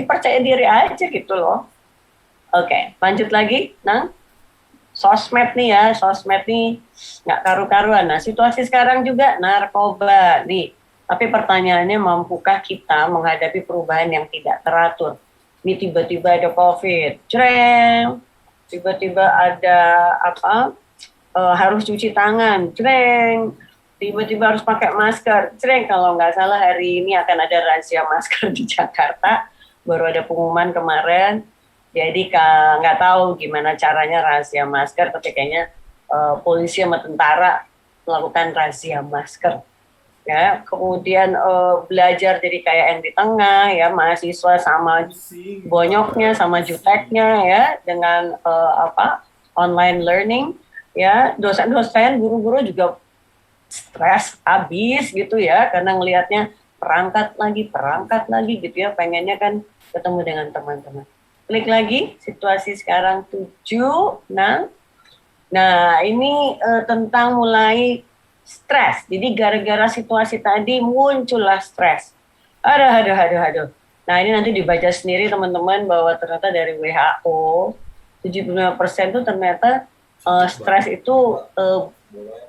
percaya diri aja gitu loh. Oke, lanjut lagi, Nang. Sosmed nih ya, sosmed nih nggak karu-karuan. Nah, situasi sekarang juga narkoba nih. Tapi pertanyaannya, mampukah kita menghadapi perubahan yang tidak teratur? Ini tiba-tiba ada COVID, jreng. tiba-tiba ada apa, harus cuci tangan, jreng, tiba-tiba harus pakai masker, jreng. Kalau nggak salah hari ini akan ada razia masker di Jakarta, baru ada pengumuman kemarin. Jadi nggak tahu gimana caranya razia masker, tapi kayaknya polisi sama tentara melakukan razia masker. Ya, kemudian belajar jadi kayak yang di tengah, ya, mahasiswa sama bonyoknya, sama juteknya, ya, dengan online learning, ya, dosen-dosen, guru-guru juga stres habis gitu ya, karena ngelihatnya perangkat lagi gitu ya, pengennya kan ketemu dengan teman-teman. Klik lagi, situasi sekarang 7, nah ini tentang mulai stres. Jadi gara-gara situasi tadi muncullah stres. Aduh. Nah ini nanti dibaca sendiri teman-teman bahwa ternyata dari WHO 75% itu ternyata stres itu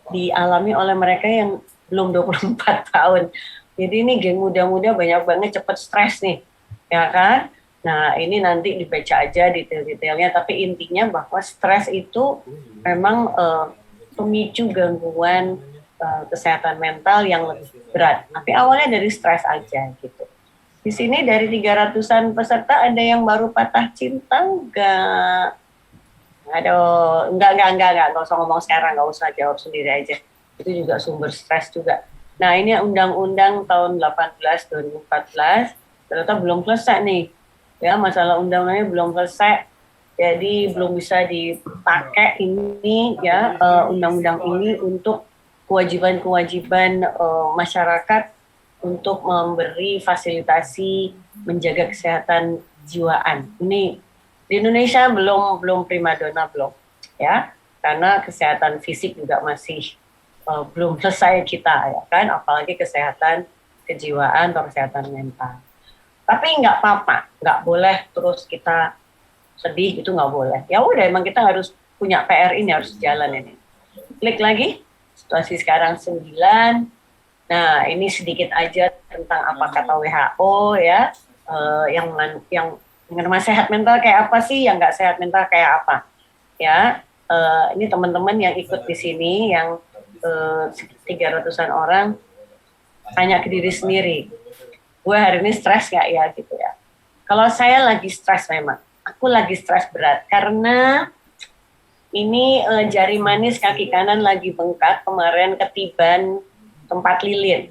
dialami oleh mereka yang belum 24 tahun. Jadi ini geng muda-muda banyak banget cepet stres nih, ya kan? Nah ini nanti dibaca aja detail-detailnya, tapi intinya bahwa stres itu memang pemicu gangguan kesehatan mental yang lebih berat. Tapi awalnya dari stres aja gitu. Di sini dari 300-an peserta ada yang baru patah cinta enggak? Aduh, enggak usah ngomong sekarang, enggak usah jawab sendiri aja. Itu juga sumber stres juga. Nah ini undang-undang tahun 2014, ternyata belum selesai nih. Ya, masalah undang-undangnya belum selesai, jadi belum bisa dipakai ini ya, undang-undang ini untuk kewajiban-kewajiban masyarakat untuk memberi fasilitasi menjaga kesehatan jiwaan. Ini di Indonesia belum primadona belum, ya, karena kesehatan fisik juga masih belum selesai kita, ya kan, apalagi kesehatan kejiwaan atau kesehatan mental. Tapi nggak apa-apa, nggak boleh terus kita sedih, itu nggak boleh. Ya udah, emang kita harus punya PR ini, harus jalan ini. Klik lagi, situasi sekarang 9. Nah, ini sedikit aja tentang apa kata WHO ya, yang rumah sehat mental kayak apa sih, yang nggak sehat mental kayak apa. Ya, ini teman-teman yang ikut di sini, yang 300-an orang, tanya ke diri sendiri. Gue hari ini stres gak ya gitu ya. Kalau saya lagi stres memang, aku lagi stres berat karena ini jari manis kaki kanan lagi bengkak kemarin ketiban tempat lilin.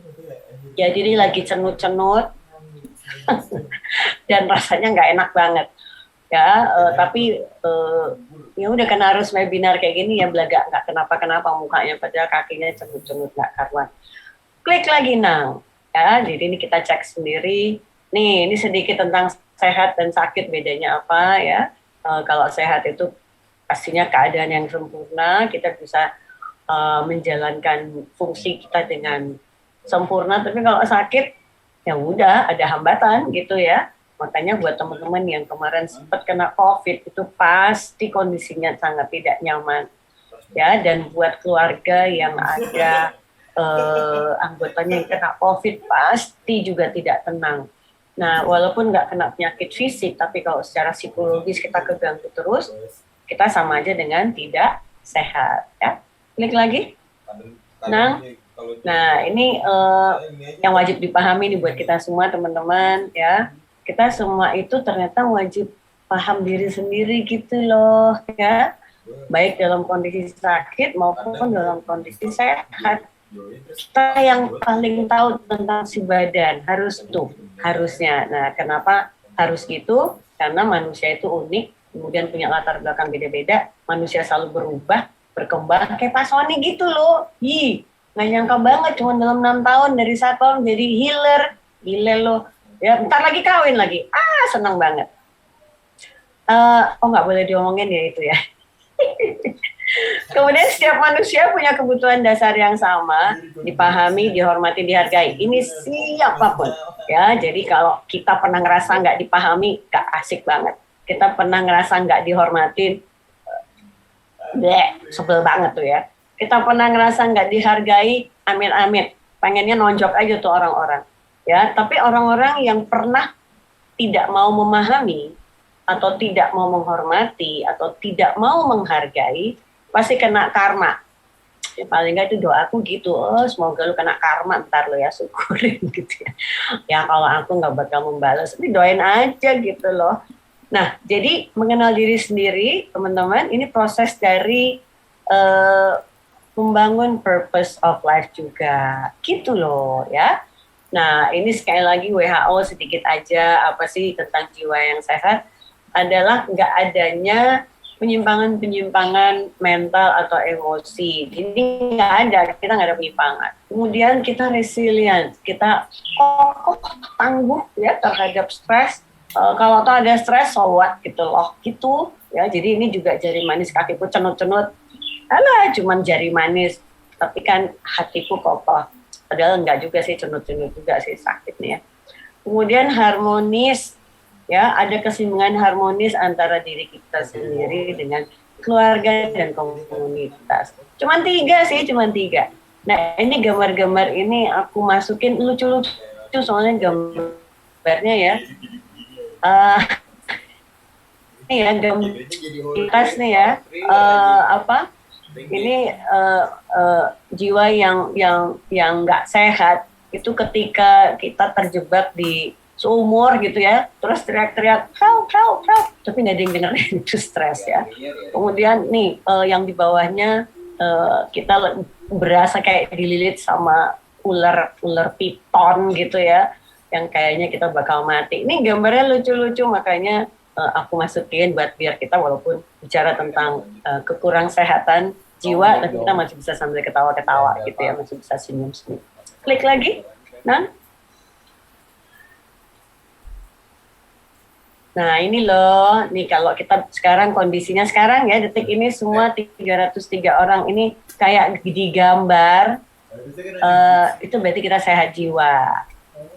Jadi ini lagi cenut-cenut dan rasanya nggak enak banget ya. Tapi ya udah kena harus webinar kayak gini ya, belaga nggak kenapa-kenapa mukanya, padahal kakinya cenut-cenut nggak karuan. Klik lagi ya, jadi ini kita cek sendiri. Nih, ini sedikit tentang sehat dan sakit, bedanya apa ya. Kalau sehat itu pastinya keadaan yang sempurna, kita bisa menjalankan fungsi kita dengan sempurna. Tapi kalau sakit, ya udah ada hambatan gitu ya. Makanya buat teman-teman yang kemarin sempat kena COVID, itu pasti kondisinya sangat tidak nyaman. Ya, dan buat keluarga yang ada anggotanya yang kena COVID pasti juga tidak tenang. Nah, walaupun nggak kena penyakit fisik, tapi kalau secara psikologis kita keganggu terus, kita sama aja dengan tidak sehat. Ya, klik lagi. Nah ini yang wajib dipahami nih buat kita semua teman-teman ya. Kita semua itu ternyata wajib paham diri sendiri gitu loh ya. Baik dalam kondisi sakit maupun dalam kondisi sehat. Kita yang paling tahu tentang si badan, harusnya. Nah, kenapa harus gitu? Karena manusia itu unik, kemudian punya latar belakang beda-beda, manusia selalu berubah, berkembang, kayak Pak Sony gitu loh. Nggak nyangka banget, cuma dalam 6 tahun, dari satpam jadi healer, gile loh. Ya, bentar lagi kawin lagi, senang banget. Nggak boleh diomongin ya itu ya. Kemudian setiap manusia punya kebutuhan dasar yang sama, dipahami, dihormati, dihargai. Ini siapapun, ya. Jadi kalau kita pernah ngerasa nggak dipahami, nggak asik banget. Kita pernah ngerasa nggak dihormatin, sebel banget tuh ya. Kita pernah ngerasa nggak dihargai, amit-amit, pengennya nonjok aja tuh orang-orang, ya. Tapi orang-orang yang pernah tidak mau memahami, atau tidak mau menghormati atau tidak mau menghargai, pasti kena karma. Ya, paling nggak itu doaku gitu, semoga lu kena karma ntar lo ya, syukurin gitu ya. Ya kalau aku nggak bakal membalas, tapi doain aja gitu loh. Nah, jadi mengenal diri sendiri, teman-teman, ini proses dari membangun purpose of life juga, gitu loh ya. Nah, ini sekali lagi WHO sedikit aja apa sih tentang jiwa yang sehat adalah nggak adanya penyimpangan-penyimpangan mental atau emosi. Jadi nggak ada, kita nggak ada penyimpangan. Kemudian kita resilient, kita kokoh, tangguh ya terhadap stres. Kalau tuh ada stres, so what gitu loh, gitu ya. Jadi ini juga jari manis kakiku cenut-cenut, alah cuman jari manis, tapi kan hatiku kokoh. Padahal enggak juga sih, cenut-cenut juga sih sakit nih ya. Kemudian harmonis, ya ada keseimbangan harmonis antara diri kita sendiri dengan keluarga dan komunitas. Cuman 3 sih, cuman 3. Nah ini gambar-gambar ini aku masukin lucu-lucu soalnya gambarnya ya. Ini ya gambar nih ya. Ini jiwa yang nggak sehat itu ketika kita terjebak di seumur gitu ya, terus teriak-teriak help, tapi nggak ada yang dengerin, itu stres ya. Kemudian nih yang di bawahnya kita berasa kayak dililit sama ular piton gitu ya, yang kayaknya kita bakal mati. Ini gambarnya lucu-lucu, makanya aku masukin buat biar kita walaupun bicara tentang kekurang sehatan jiwa, tapi kita masih bisa sambil ketawa-ketawa gitu ya, masih bisa senyum-senyum. Klik lagi, Nah ini loh, nih kalau kita sekarang kondisinya sekarang ya, detik ini semua 303 orang ini kayak digambar, itu berarti kita sehat jiwa.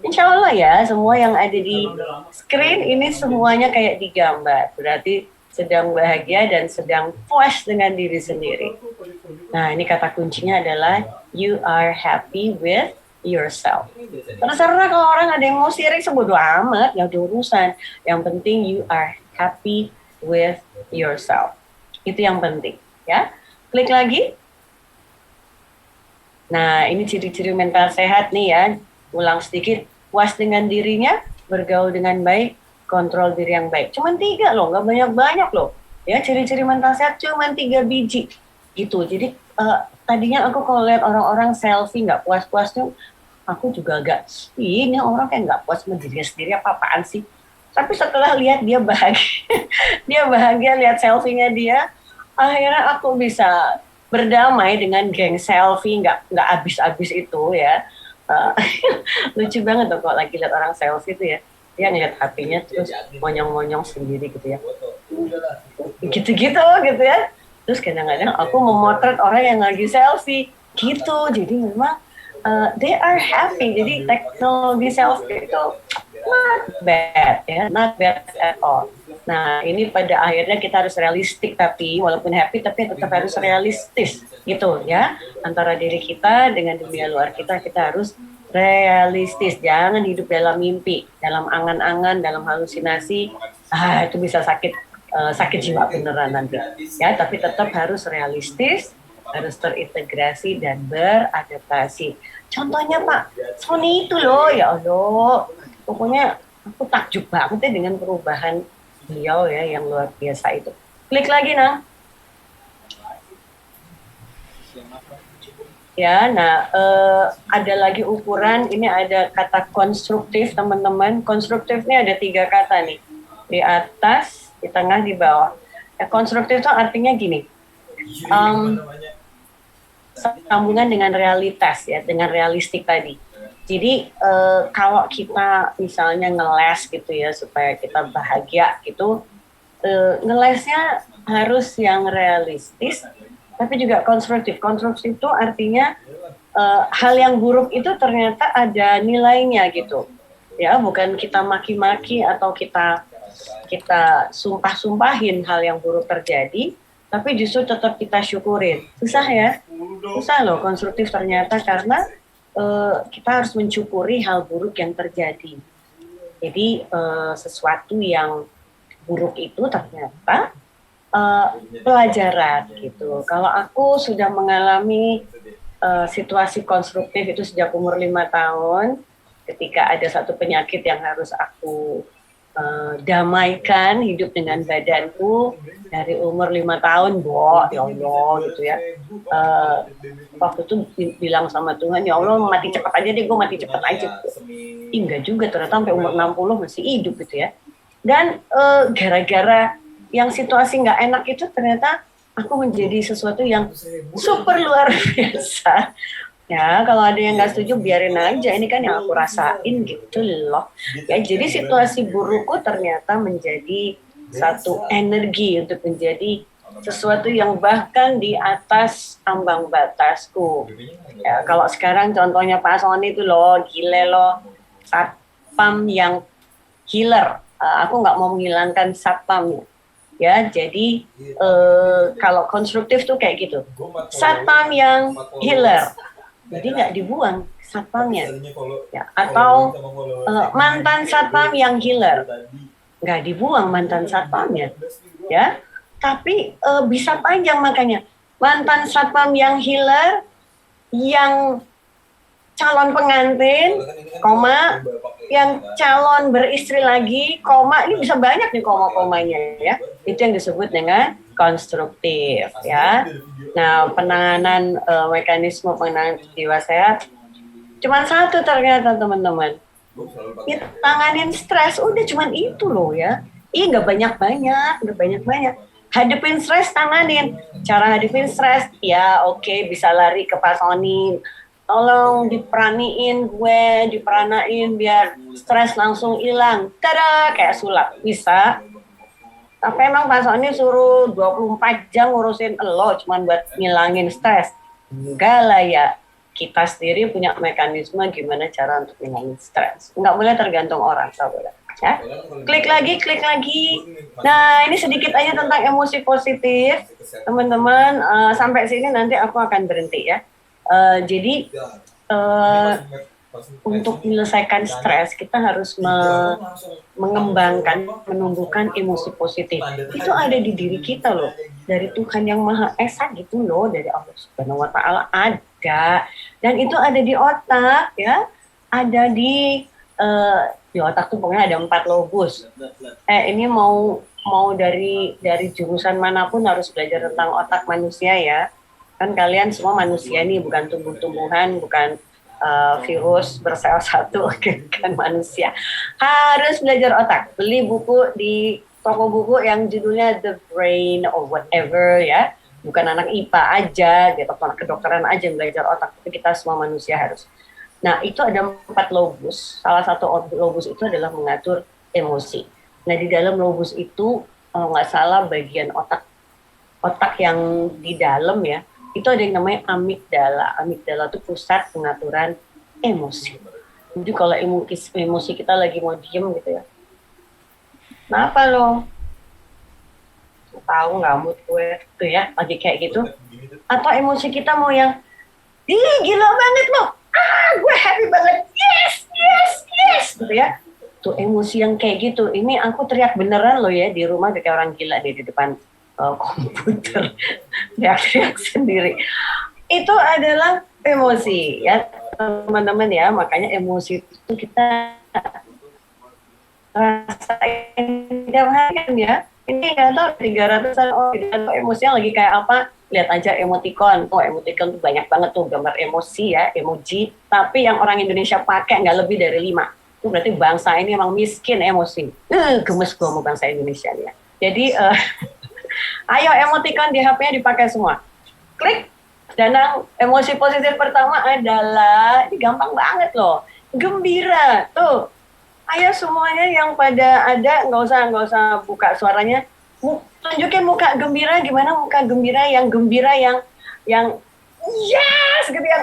Insya Allah ya, semua yang ada di screen ini semuanya kayak digambar, berarti sedang bahagia dan sedang puas dengan diri sendiri. Nah ini kata kuncinya adalah you are happy with yourself. Terserah kalau orang ada yang mau sirik, sebodoh amat, gak ada urusan. Yang penting you are happy with yourself. Itu yang penting ya. Klik lagi. Nah ini ciri-ciri mental sehat nih ya. Ulang sedikit, puas dengan dirinya, bergaul dengan baik, kontrol diri yang baik. Cuman 3 loh, nggak banyak-banyak loh. Ya ciri-ciri mental sehat cuman 3 biji gitu. Jadi tadinya aku kalau lihat orang-orang selfie nggak puas-puas tuh, aku juga agak, ini orang kayak nggak puas sama dirinya sendiri, apa-apaan sih. Tapi setelah lihat dia bahagia, dia bahagia lihat selfie-nya dia, akhirnya aku bisa berdamai dengan geng selfie nggak habis-habis itu ya. Lucu banget tuh kalau lagi lihat orang selfie itu ya, dia ngeliat HP-nya terus monyong-monyong sendiri gitu ya, gitu-gitu gitu ya. Terus kadang-kadang aku memotret orang yang lagi selfie gitu, jadi memang they are happy. Jadi teknologi selfie itu not bad ya, not bad at all. Nah ini pada akhirnya kita harus realistik, tapi walaupun happy tapi tetap harus realistis gitu ya, antara diri kita dengan dunia luar kita harus realistis. Jangan hidup dalam mimpi, dalam angan-angan, dalam halusinasi. Itu bisa sakit jiwa beneran nanti ya. Tapi tetap harus realistis, harus terintegrasi dan beradaptasi. Contohnya Pak Sony itu loh, ya Allah, pokoknya aku takjub banget ya dengan perubahan beliau ya yang luar biasa itu. Klik lagi ya. Nah ada lagi ukuran, ini ada kata konstruktif teman-teman. Konstruktif ini ada 3 kata nih, di atas, di tengah, di bawah. Konstruktif itu artinya gini, sambungan dengan realitas ya, dengan realistik tadi. Jadi kalau kita misalnya ngeles gitu ya supaya kita bahagia gitu, ngelesnya harus yang realistis tapi juga konstruktif. Konstruktif itu artinya hal yang buruk itu ternyata ada nilainya gitu ya, bukan kita maki-maki atau kita sumpah-sumpahin hal yang buruk terjadi, tapi justru tetap kita syukurin. Susah ya, susah loh konstruktif ternyata, karena kita harus mensyukuri hal buruk yang terjadi. Jadi sesuatu yang buruk itu ternyata pelajaran gitu. Kalau aku sudah mengalami situasi konstruktif itu sejak umur 5 tahun, ketika ada satu penyakit yang harus aku damaikan hidup dengan badanku dari umur 5 tahun, ya Allah gitu ya. Waktu itu bilang sama Tuhan, ya Allah mati cepat aja deh, gue mati cepat aja. Enggak juga, ternyata sampai umur 60 masih hidup gitu ya. Dan gara-gara yang situasi nggak enak itu ternyata aku menjadi sesuatu yang super luar biasa. Ya, kalau ada yang nggak setuju biarin aja. Ini kan yang aku rasain gitu loh. Ya, jadi situasi burukku ternyata menjadi satu energi untuk menjadi sesuatu yang bahkan di atas ambang batasku. Ya, kalau sekarang contohnya Pak Sony itu loh, gile loh, satpam yang healer. Aku nggak mau menghilangkan satpamnya. Ya, jadi kalau konstruktif tuh kayak gitu. Satpam yang healer. Jadi nggak dibuang satpamnya, ya. Atau mantan satpam yang healer, nggak dibuang mantan satpamnya, ya. Tapi bisa panjang makanya mantan satpam yang healer, yang calon pengantin, koma, yang calon beristri lagi, koma, ini bisa banyak nih koma-komanya ya. Itu yang disebut dengan konstruktif ya. Nah, penanganan mekanisme penanganan jiwa sehat cuma satu ternyata teman-teman. Ya, tanganin stres, udah cuman itu loh ya. Nggak banyak-banyak. Hadepin stres, tanganin. Cara hadepin stres, ya oke, bisa lari ke Pak Sony. Tolong diperanain biar stres langsung hilang. Tada, kayak sulap, bisa. Tapi emang Pak Sony suruh 24 jam ngurusin lo cuman buat ngilangin stres. Enggak lah ya. Kita sendiri punya mekanisme gimana cara untuk ngilangin stres. Enggak boleh tergantung orang, tak boleh. Ya. Klik lagi. Nah, ini sedikit aja tentang emosi positif. Teman-teman, sampai sini nanti aku akan berhenti ya. Jadi untuk menyelesaikan stres kita harus mengembangkan, menumbuhkan emosi positif. Itu ada di diri kita loh, dari Tuhan yang Maha Esa gitu loh, dari Allah Subhanahu Wa Taala ada, dan itu ada di otak ya, ada di otak tuh pokoknya ada 4 lobus. Ini mau dari jurusan manapun harus belajar tentang otak manusia ya. Kan kalian semua manusia nih, bukan tumbuh-tumbuhan, bukan virus bersel satu, kan manusia. Harus belajar otak. Beli buku di toko buku yang judulnya The Brain or whatever ya. Bukan anak IPA aja, gitu, anak kedokteran aja yang belajar otak, tapi kita semua manusia harus. Nah, itu ada 4 lobus. Salah satu lobus itu adalah mengatur emosi. Nah, di dalam lobus itu, kalau nggak salah bagian otak yang di dalam ya, itu ada yang namanya amigdala. Amigdala itu pusat pengaturan emosi. Jadi kalau emosi kita lagi mau diem gitu ya, kenapa lo? Tahu nggak mood gue tuh ya, lagi kayak gitu. Atau emosi kita mau yang, gila banget lo, gue happy banget, yes, gitu ya. Tuh emosi yang kayak gitu. Ini aku teriak beneran lo ya di rumah kayak orang gila di depan komputer, teriak sendiri. Itu adalah emosi ya teman-teman ya. Makanya emosi itu kita rasain tiap hari kan ya. Ini nggak tahu 300-an emosi yang lagi kayak apa. Lihat aja emoticon. Emoticon tuh banyak banget tuh gambar emosi ya, emoji. Tapi yang orang Indonesia pakai nggak lebih dari 5. Itu berarti bangsa ini emang miskin emosi. Gemes gue mau bangsa Indonesia nih ya. Jadi ayo emoticon di HP-nya dipakai semua. Klik. Dan emosi positif pertama adalah, ini gampang banget loh, gembira. Tuh, ayo semuanya yang pada ada, nggak usah buka suaranya. Tunjukin muka gembira, gimana muka gembira yang yes, gitu ya,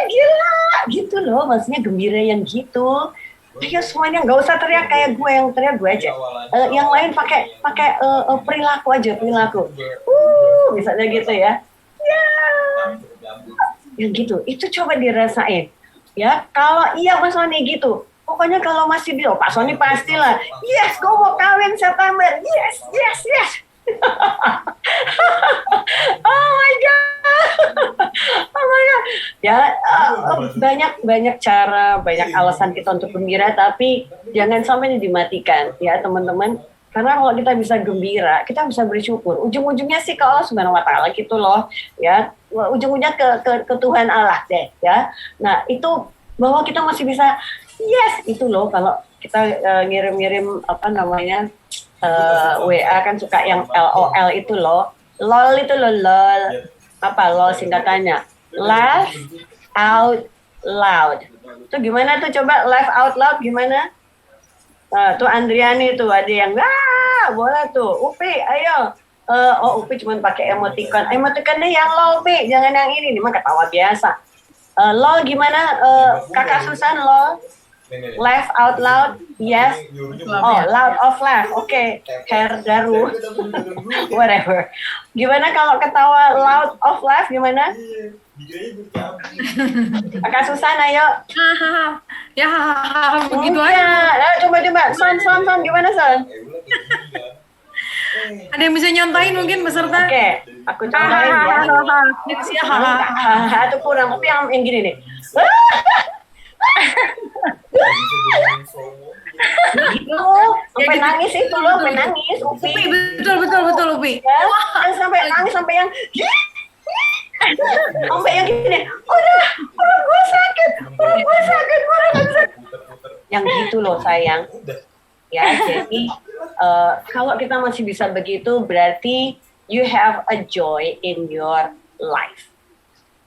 gila, gitu loh, maksudnya gembira yang gitu. Ayo semuanya nggak usah teriak kayak gue, yang teriak gue aja. Yang lain pakai perilaku aja, misalnya gitu ya. Yang gitu, itu coba dirasain. Ya, kalau iya Mas Sony gitu, Pokoknya kalau masih di, Pak Sony pastilah, yes, gue mau kawin September, yes, yes, yes. Oh my god, oh my god. Ya banyak cara, banyak alasan kita untuk gembira, tapi jangan sampai ini dimatikan, ya teman-teman. Karena kalau kita bisa gembira, kita bisa bersyukur. Ujung-ujungnya sih ke Allah Subhanahu Wa Taala gitu loh, ya. Ujung-ujungnya ke Tuhan Allah deh, ya. Nah itu bahwa kita masih bisa, yes, itu loh kalau kita ngirim-ngirim apa namanya. WA kan suka yang LOL itu loh, LOL itu loh, LOL apa LOL singkatannya, laugh out loud. Itu gimana tuh, coba laugh out loud gimana? Tuh Andriani tuh ada yang boleh tuh, Upi ayo. Oh Upi cuma pakai emoticonnya yang LOL Pi, jangan yang ini mah ketawa biasa. LOL gimana, Kakak Susan LOL? Laugh out loud, yes. Oh, loud of laugh, oke. Hair daru, whatever. Gimana kalau ketawa loud of laugh gimana? Kakak Susan, ayo. Ya, begitu aja. Ya, coba. Son, gimana Son? Ada yang bisa nyontain mungkin peserta? Oke, aku contohin ya. Itu kurang, tapi yang gini nih. Gitu, sampai nangis itu loh, sampai nangis, Upi. Betul, Upi. Ya, sampai nangis, sampai yang gini, udah gue sakit, udah gak bisa. Yang gitu loh sayang. Ya, jadi kalau kita masih bisa begitu, berarti you have a joy in your life.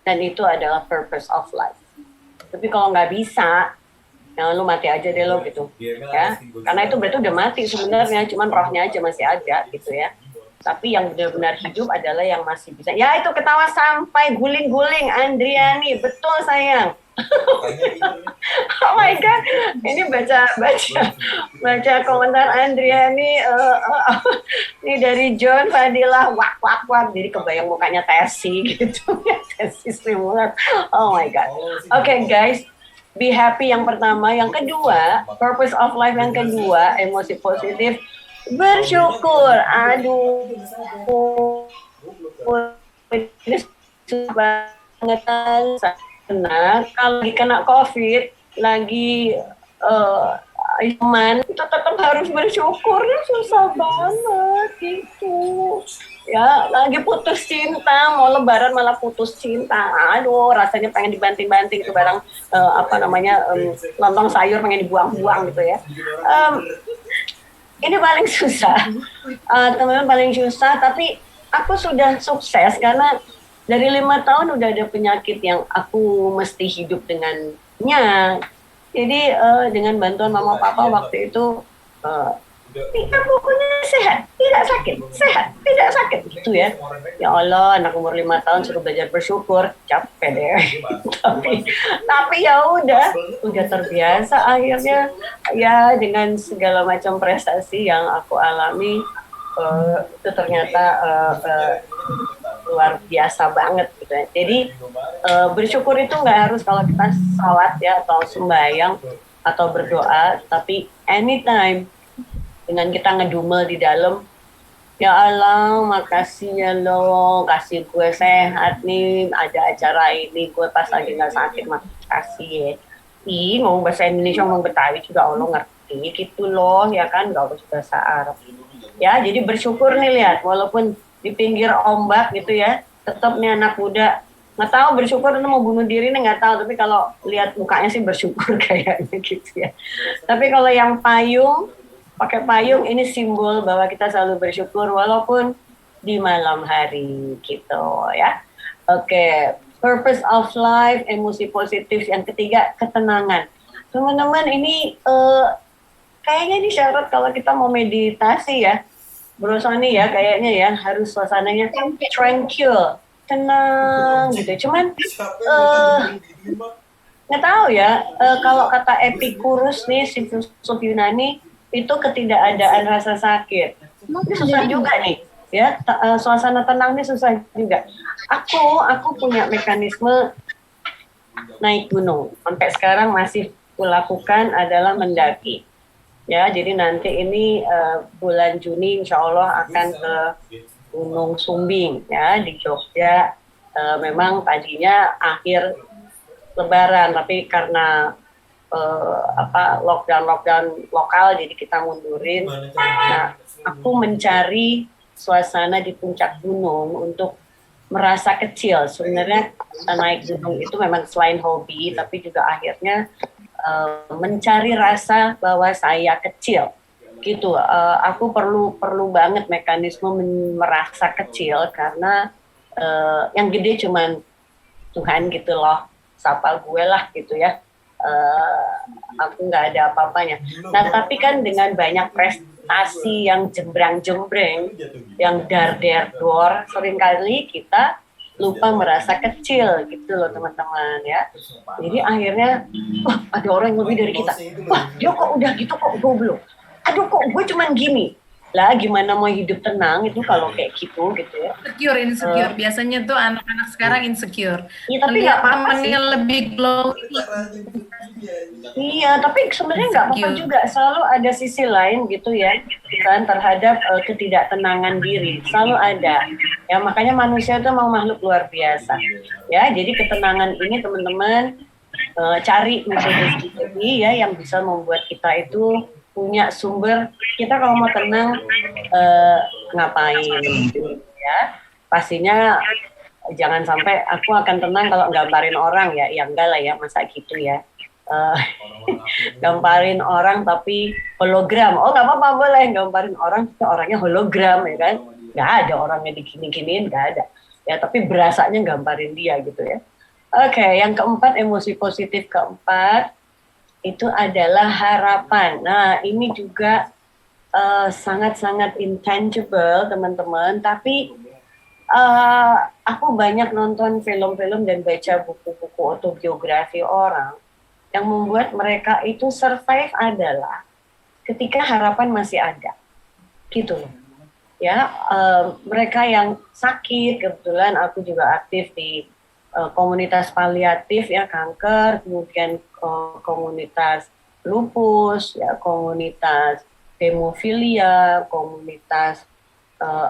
Dan itu adalah purpose of life. Tapi kalau nggak bisa, ya lu mati aja deh lo gitu, ya. Karena itu berarti udah mati sebenarnya, cuman rohnya aja masih ada gitu ya. Tapi yang benar-benar hidup adalah yang masih bisa. Ya itu ketawa sampai guling-guling, Andriani, betul sayang. Oh my god, ini baca komentar Andriani, ini dari John Fadilah, wak, jadi kebayang mukanya Tesi gitu ya, Tesi Stimulat. Oh my god. Oke, guys, be happy yang pertama, yang kedua, purpose of life yang kedua, emosi positif, bersyukur. Aduh, ini susah banget. Nah, kalau lagi kena COVID, lagi iman, kita tetap harus bersyukur, ya susah banget gitu. Ya, lagi putus cinta, mau lebaran malah putus cinta. Aduh, rasanya pengen dibanting-banting itu barang lontong sayur pengen dibuang-buang gitu ya. Ini paling susah, teman-teman paling susah. Tapi aku sudah sukses karena dari 5 tahun udah ada penyakit yang aku mesti hidup dengannya. Jadi dengan bantuan mama papa waktu itu, pokoknya sehat, tidak sakit gitu ya. Ya Allah, anak umur 5 tahun suruh belajar bersyukur, capek deh. tapi ya udah terbiasa akhirnya ya dengan segala macam prestasi yang aku alami. Itu ternyata luar biasa banget gitu ya. Jadi bersyukur itu nggak harus kalau kita sholat ya atau sembahyang atau berdoa, tapi anytime dengan kita ngedumel di dalam, ya Allah makasih ya lo kasih gue sehat nih, ada acara ini gue pas lagi nggak sakit, makasih ya. Ngomong bahasa Indonesia, ngomong Betawi juga Allah ngerti gitu loh ya kan, nggak harus bahasa Arab. Ya, jadi bersyukur nih, lihat, walaupun di pinggir ombak gitu ya, tetap nih anak muda, nggak tahu bersyukur itu mau bunuh diri nih nggak tahu, tapi kalau lihat mukanya sih bersyukur kayaknya gitu ya. Tapi kalau yang pakai payung, ini simbol bahwa kita selalu bersyukur walaupun di malam hari gitu ya. Oke, purpose of life, emosi positif. Yang ketiga, ketenangan. Teman-teman, ini kayaknya ini syarat kalau kita mau meditasi ya, Bro Sony ya, kayaknya ya harus suasananya tranquil, tenang gitu. Cuman nggak tahu ya, kalau kata Epicurus nih, si filsuf Yunani, itu ketidakadaan rasa sakit. Ini susah juga nih, ya. Suasana tenang ini susah juga. Aku punya mekanisme naik gunung, sampai sekarang masih aku lakukan adalah mendaki. Ya, jadi nanti ini bulan Juni insya Allah akan ke Gunung Sumbing ya di Jogja. Memang tadinya akhir Lebaran, tapi karena lockdown lokal, jadi kita mundurin. Nah, aku mencari suasana di puncak gunung untuk merasa kecil. Sebenarnya naik gunung itu memang selain hobi, tapi juga akhirnya mencari rasa bahwa saya kecil gitu. Aku perlu banget mekanisme merasa kecil karena yang gede cuman Tuhan gitu loh, sapa gue lah gitu ya. Aku nggak ada apa-apanya. Nah tapi kan dengan banyak prestasi yang jembrang-jembreng, yang dar-der-dor, seringkali kita lupa merasa kecil gitu loh teman-teman ya. Jadi akhirnya, wah ada orang yang lebih dari kita. Wah dia kok udah gitu kok gue belum. Aduh kok gue cuman gini. Lah gimana mau hidup tenang itu kalau kayak gitu ya. Insecure. Biasanya tuh anak-anak sekarang insecure. Iya tapi nggak apa-apa sih. Lebih glowing. Iya tapi sebenarnya nggak apa-apa juga. Selalu ada sisi lain gitu ya kan terhadap ketidaktenangan diri. Selalu ada. Ya makanya manusia itu memang makhluk luar biasa. Ya jadi ketenangan ini teman-teman cari metode ya yang bisa membuat kita itu punya sumber. Kita kalau mau tenang ngapain ya pastinya jangan sampai aku akan tenang kalau gambarin orang ya enggak lah ya masa gitu ya. Gambarin orang tapi hologram, oh nggak apa-apa boleh gambarin orang tapi orangnya hologram ya kan, nggak ada orangnya digini-giniin, nggak ada ya tapi berasanya gambarin dia gitu ya. Oke, yang keempat, emosi positif keempat itu adalah harapan. Nah, ini juga sangat-sangat intangible, teman-teman. Tapi aku banyak nonton film-film dan baca buku-buku autobiografi orang yang membuat mereka itu survive adalah ketika harapan masih ada, gitu loh. Ya, mereka yang sakit, kebetulan aku juga aktif di komunitas paliatif ya kanker, kemudian komunitas lupus, ya komunitas hemofilia, komunitas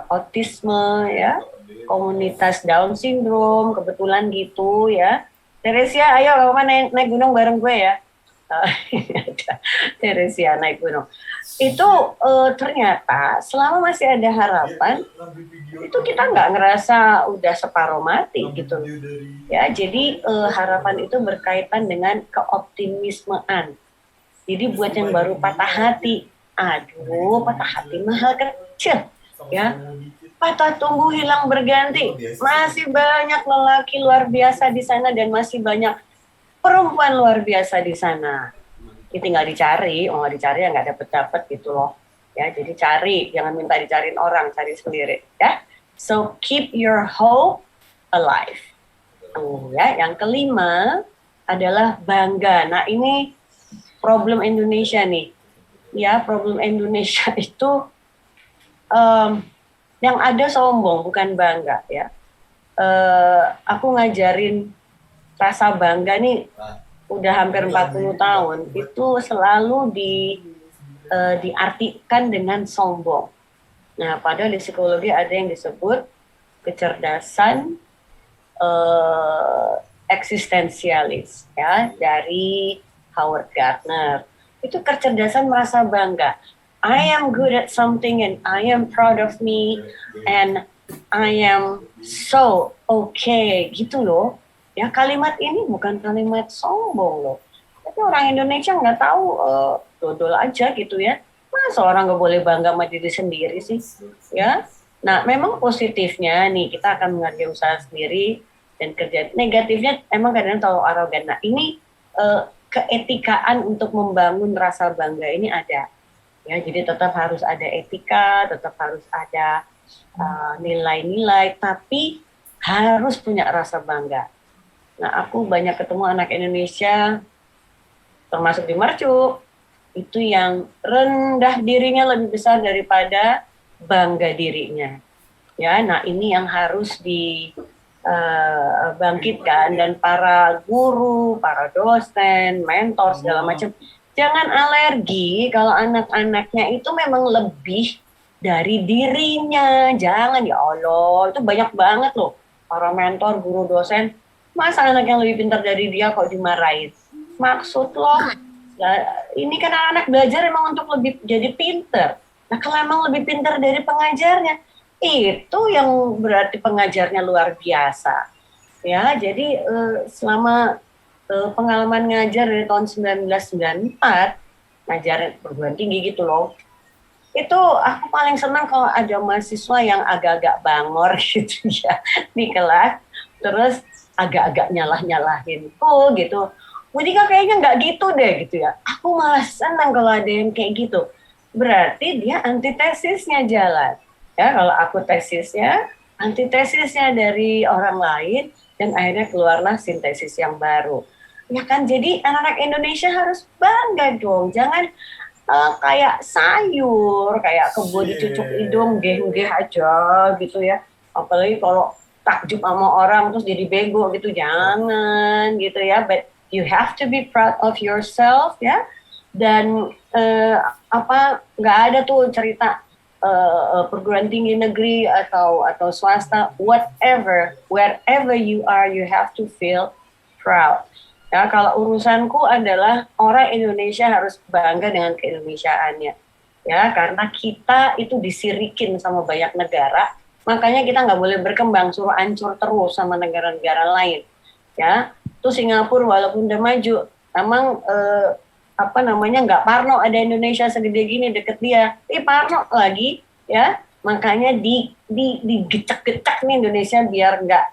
autisme, ya komunitas Down syndrome, kebetulan gitu ya. Teresia, ayo kamu naik gunung bareng gue ya. Teresia naik gunung. Itu ternyata selama masih ada harapan, itu kita nggak ngerasa udah separuh mati gitu. Ya, jadi harapan itu berkaitan dengan keoptimismean. Jadi buat yang baru patah hati, aduh patah hati mahal kecil, ya. Patah tumbuh hilang berganti. Masih banyak lelaki luar biasa di sana dan masih banyak perempuan luar biasa di sana. Ini tinggal dicari, nggak dicari ya nggak dapet gitu loh. Ya, jadi cari, jangan minta dicariin orang, cari sendiri. Ya, so keep your hope alive. Ya, yang kelima adalah bangga. Nah ini problem Indonesia nih. Ya, problem Indonesia itu yang ada sombong, bukan bangga ya. Aku ngajarin rasa bangga nih udah hampir 40 tahun, itu selalu diartikan dengan sombong. Nah, padahal di psikologi ada yang disebut kecerdasan eksistensialis ya, dari Howard Gardner. Itu kecerdasan merasa bangga. I am good at something and I am proud of me and I am so okay gitu loh. Ya kalimat ini bukan kalimat sombong loh. Tapi orang Indonesia nggak tahu dodol aja gitu ya. Masa orang nggak boleh bangga sama diri sendiri sih? Ya. Nah memang positifnya nih kita akan menghargai usaha sendiri dan kerja. Negatifnya emang kadang-kadang terlalu arogan. Nah ini keetikaan untuk membangun rasa bangga ini ada. Ya, jadi tetap harus ada etika, tetap harus ada nilai-nilai, tapi harus punya rasa bangga. Nah, aku banyak ketemu anak Indonesia, termasuk di Mercu, itu yang rendah dirinya lebih besar daripada bangga dirinya. Ya, nah ini yang harus bangkitkan, dan para guru, para dosen, mentor segala macam, jangan alergi kalau anak-anaknya itu memang lebih dari dirinya. Jangan, ya Allah, itu banyak banget loh para mentor, guru, dosen, masa anak yang lebih pintar dari dia kok dimarahin. Maksud lo, ini kan anak-anak belajar emang untuk lebih jadi pintar. Nah kalau emang lebih pintar dari pengajarnya, itu yang berarti pengajarnya luar biasa. Ya, jadi selama pengalaman ngajar dari tahun 1994, ngajar perguruan tinggi gitu loh, itu aku paling senang kalau ada mahasiswa yang agak-agak bangor gitu ya di kelas, terus agak-agak nyalah-nyalahin gitu. Mudika kayaknya nggak gitu deh gitu ya. Aku malah senang kalau ada yang kayak gitu. Berarti dia antitesisnya jalan. Ya, kalau aku tesisnya, antitesisnya dari orang lain, dan akhirnya keluarlah sintesis yang baru. Ya kan, jadi anak-anak Indonesia harus bangga dong. Jangan kayak sayur, kayak kebo dicucuk hidung, geh-geh aja gitu ya. Apalagi kalau takjub sama orang terus jadi bego gitu, jangan gitu ya. But you have to be proud of yourself ya. Dan nggak ada tuh cerita perguruan tinggi negeri atau swasta, whatever, wherever you are, you have to feel proud. Ya, kalau urusanku adalah orang Indonesia harus bangga dengan keindonesiaannya. Ya, karena kita itu disirikin sama banyak negara, makanya kita nggak boleh berkembang, suruh ancur terus sama negara-negara lain. Ya, tuh Singapura walaupun udah maju, emang nggak parno ada Indonesia segede gini deket dia, parno lagi, ya, makanya digecek-gecek nih Indonesia biar nggak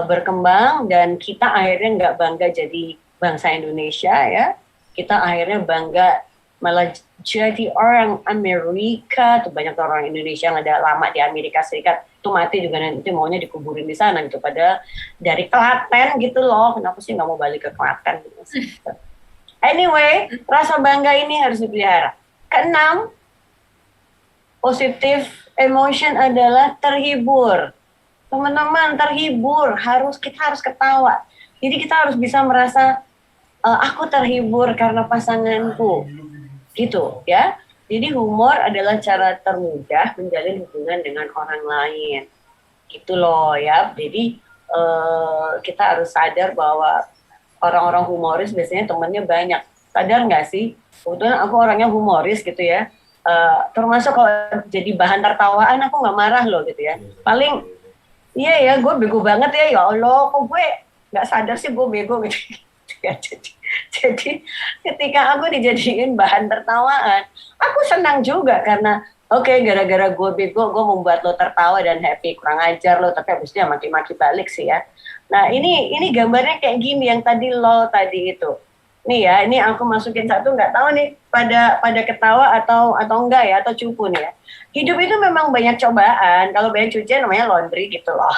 berkembang, dan kita akhirnya nggak bangga jadi bangsa Indonesia ya, kita akhirnya bangga malah jadi orang Amerika. Tuh banyak orang Indonesia yang ada lama di Amerika Serikat tuh mati juga nanti maunya dikuburin di sana gitu, padahal dari Klaten gitu loh, kenapa sih nggak mau balik ke Klaten gitu. Anyway, rasa bangga ini harus dipelihara. Keenam, positive emotion adalah terhibur. Teman-teman, terhibur, kita harus ketawa. Jadi kita harus bisa merasa aku terhibur karena pasanganku, gitu ya. Jadi humor adalah cara termudah menjalin hubungan dengan orang lain, gitu loh ya. Jadi kita harus sadar bahwa orang-orang humoris biasanya temannya banyak. Sadar nggak sih? Kebetulan aku orangnya humoris gitu ya. Termasuk kalau jadi bahan tertawaan aku nggak marah loh gitu ya. Paling iya ya, gue bego banget ya Allah, kok gue nggak sadar sih gue bego gitu. Jadi ketika aku dijadiin bahan tertawaan, aku senang juga karena oke, gara-gara gue bego, gue membuat lo tertawa dan happy. Kurang ajar lo, tapi habisnya maki-maki balik sih ya. Nah ini gambarnya kayak gini yang tadi lo tadi itu. Nih ya, ini aku masukin satu, nggak tahu nih pada ketawa atau enggak ya, atau cupu nih ya. Hidup itu memang banyak cobaan. Kalau banyak cucian namanya laundry gitu loh.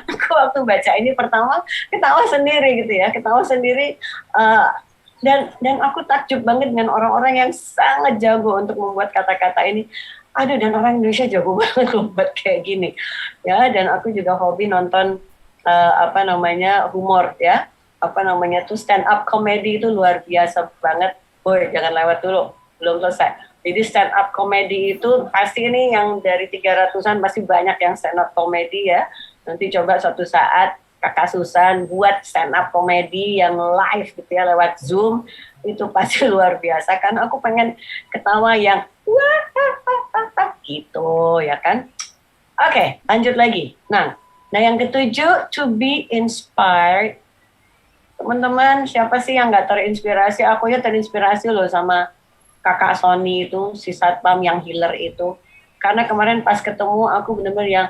Aku waktu baca ini pertama ketawa sendiri gitu ya, ketawa sendiri. Dan aku takjub banget dengan orang-orang yang sangat jago untuk membuat kata-kata ini. Aduh, dan orang Indonesia jago banget loh buat kayak gini. Ya, dan aku juga hobi nonton humor ya. Tuh stand up comedy itu luar biasa banget. Boy, jangan lewat dulu, belum selesai. Jadi stand up comedy itu pasti ini yang dari 300-an pasti banyak yang stand up comedy ya. Nanti coba suatu saat Kakak Susan buat stand up comedy yang live gitu ya lewat Zoom, itu pasti luar biasa kan. Aku pengen ketawa yang wah gitu ya kan. Oke, lanjut lagi. Nah yang ketujuh, to be inspired. Teman-teman, siapa sih yang nggak terinspirasi? Aku ya terinspirasi loh sama Kakak Sony itu, si satpam yang healer itu. Karena kemarin pas ketemu aku bener-bener yang,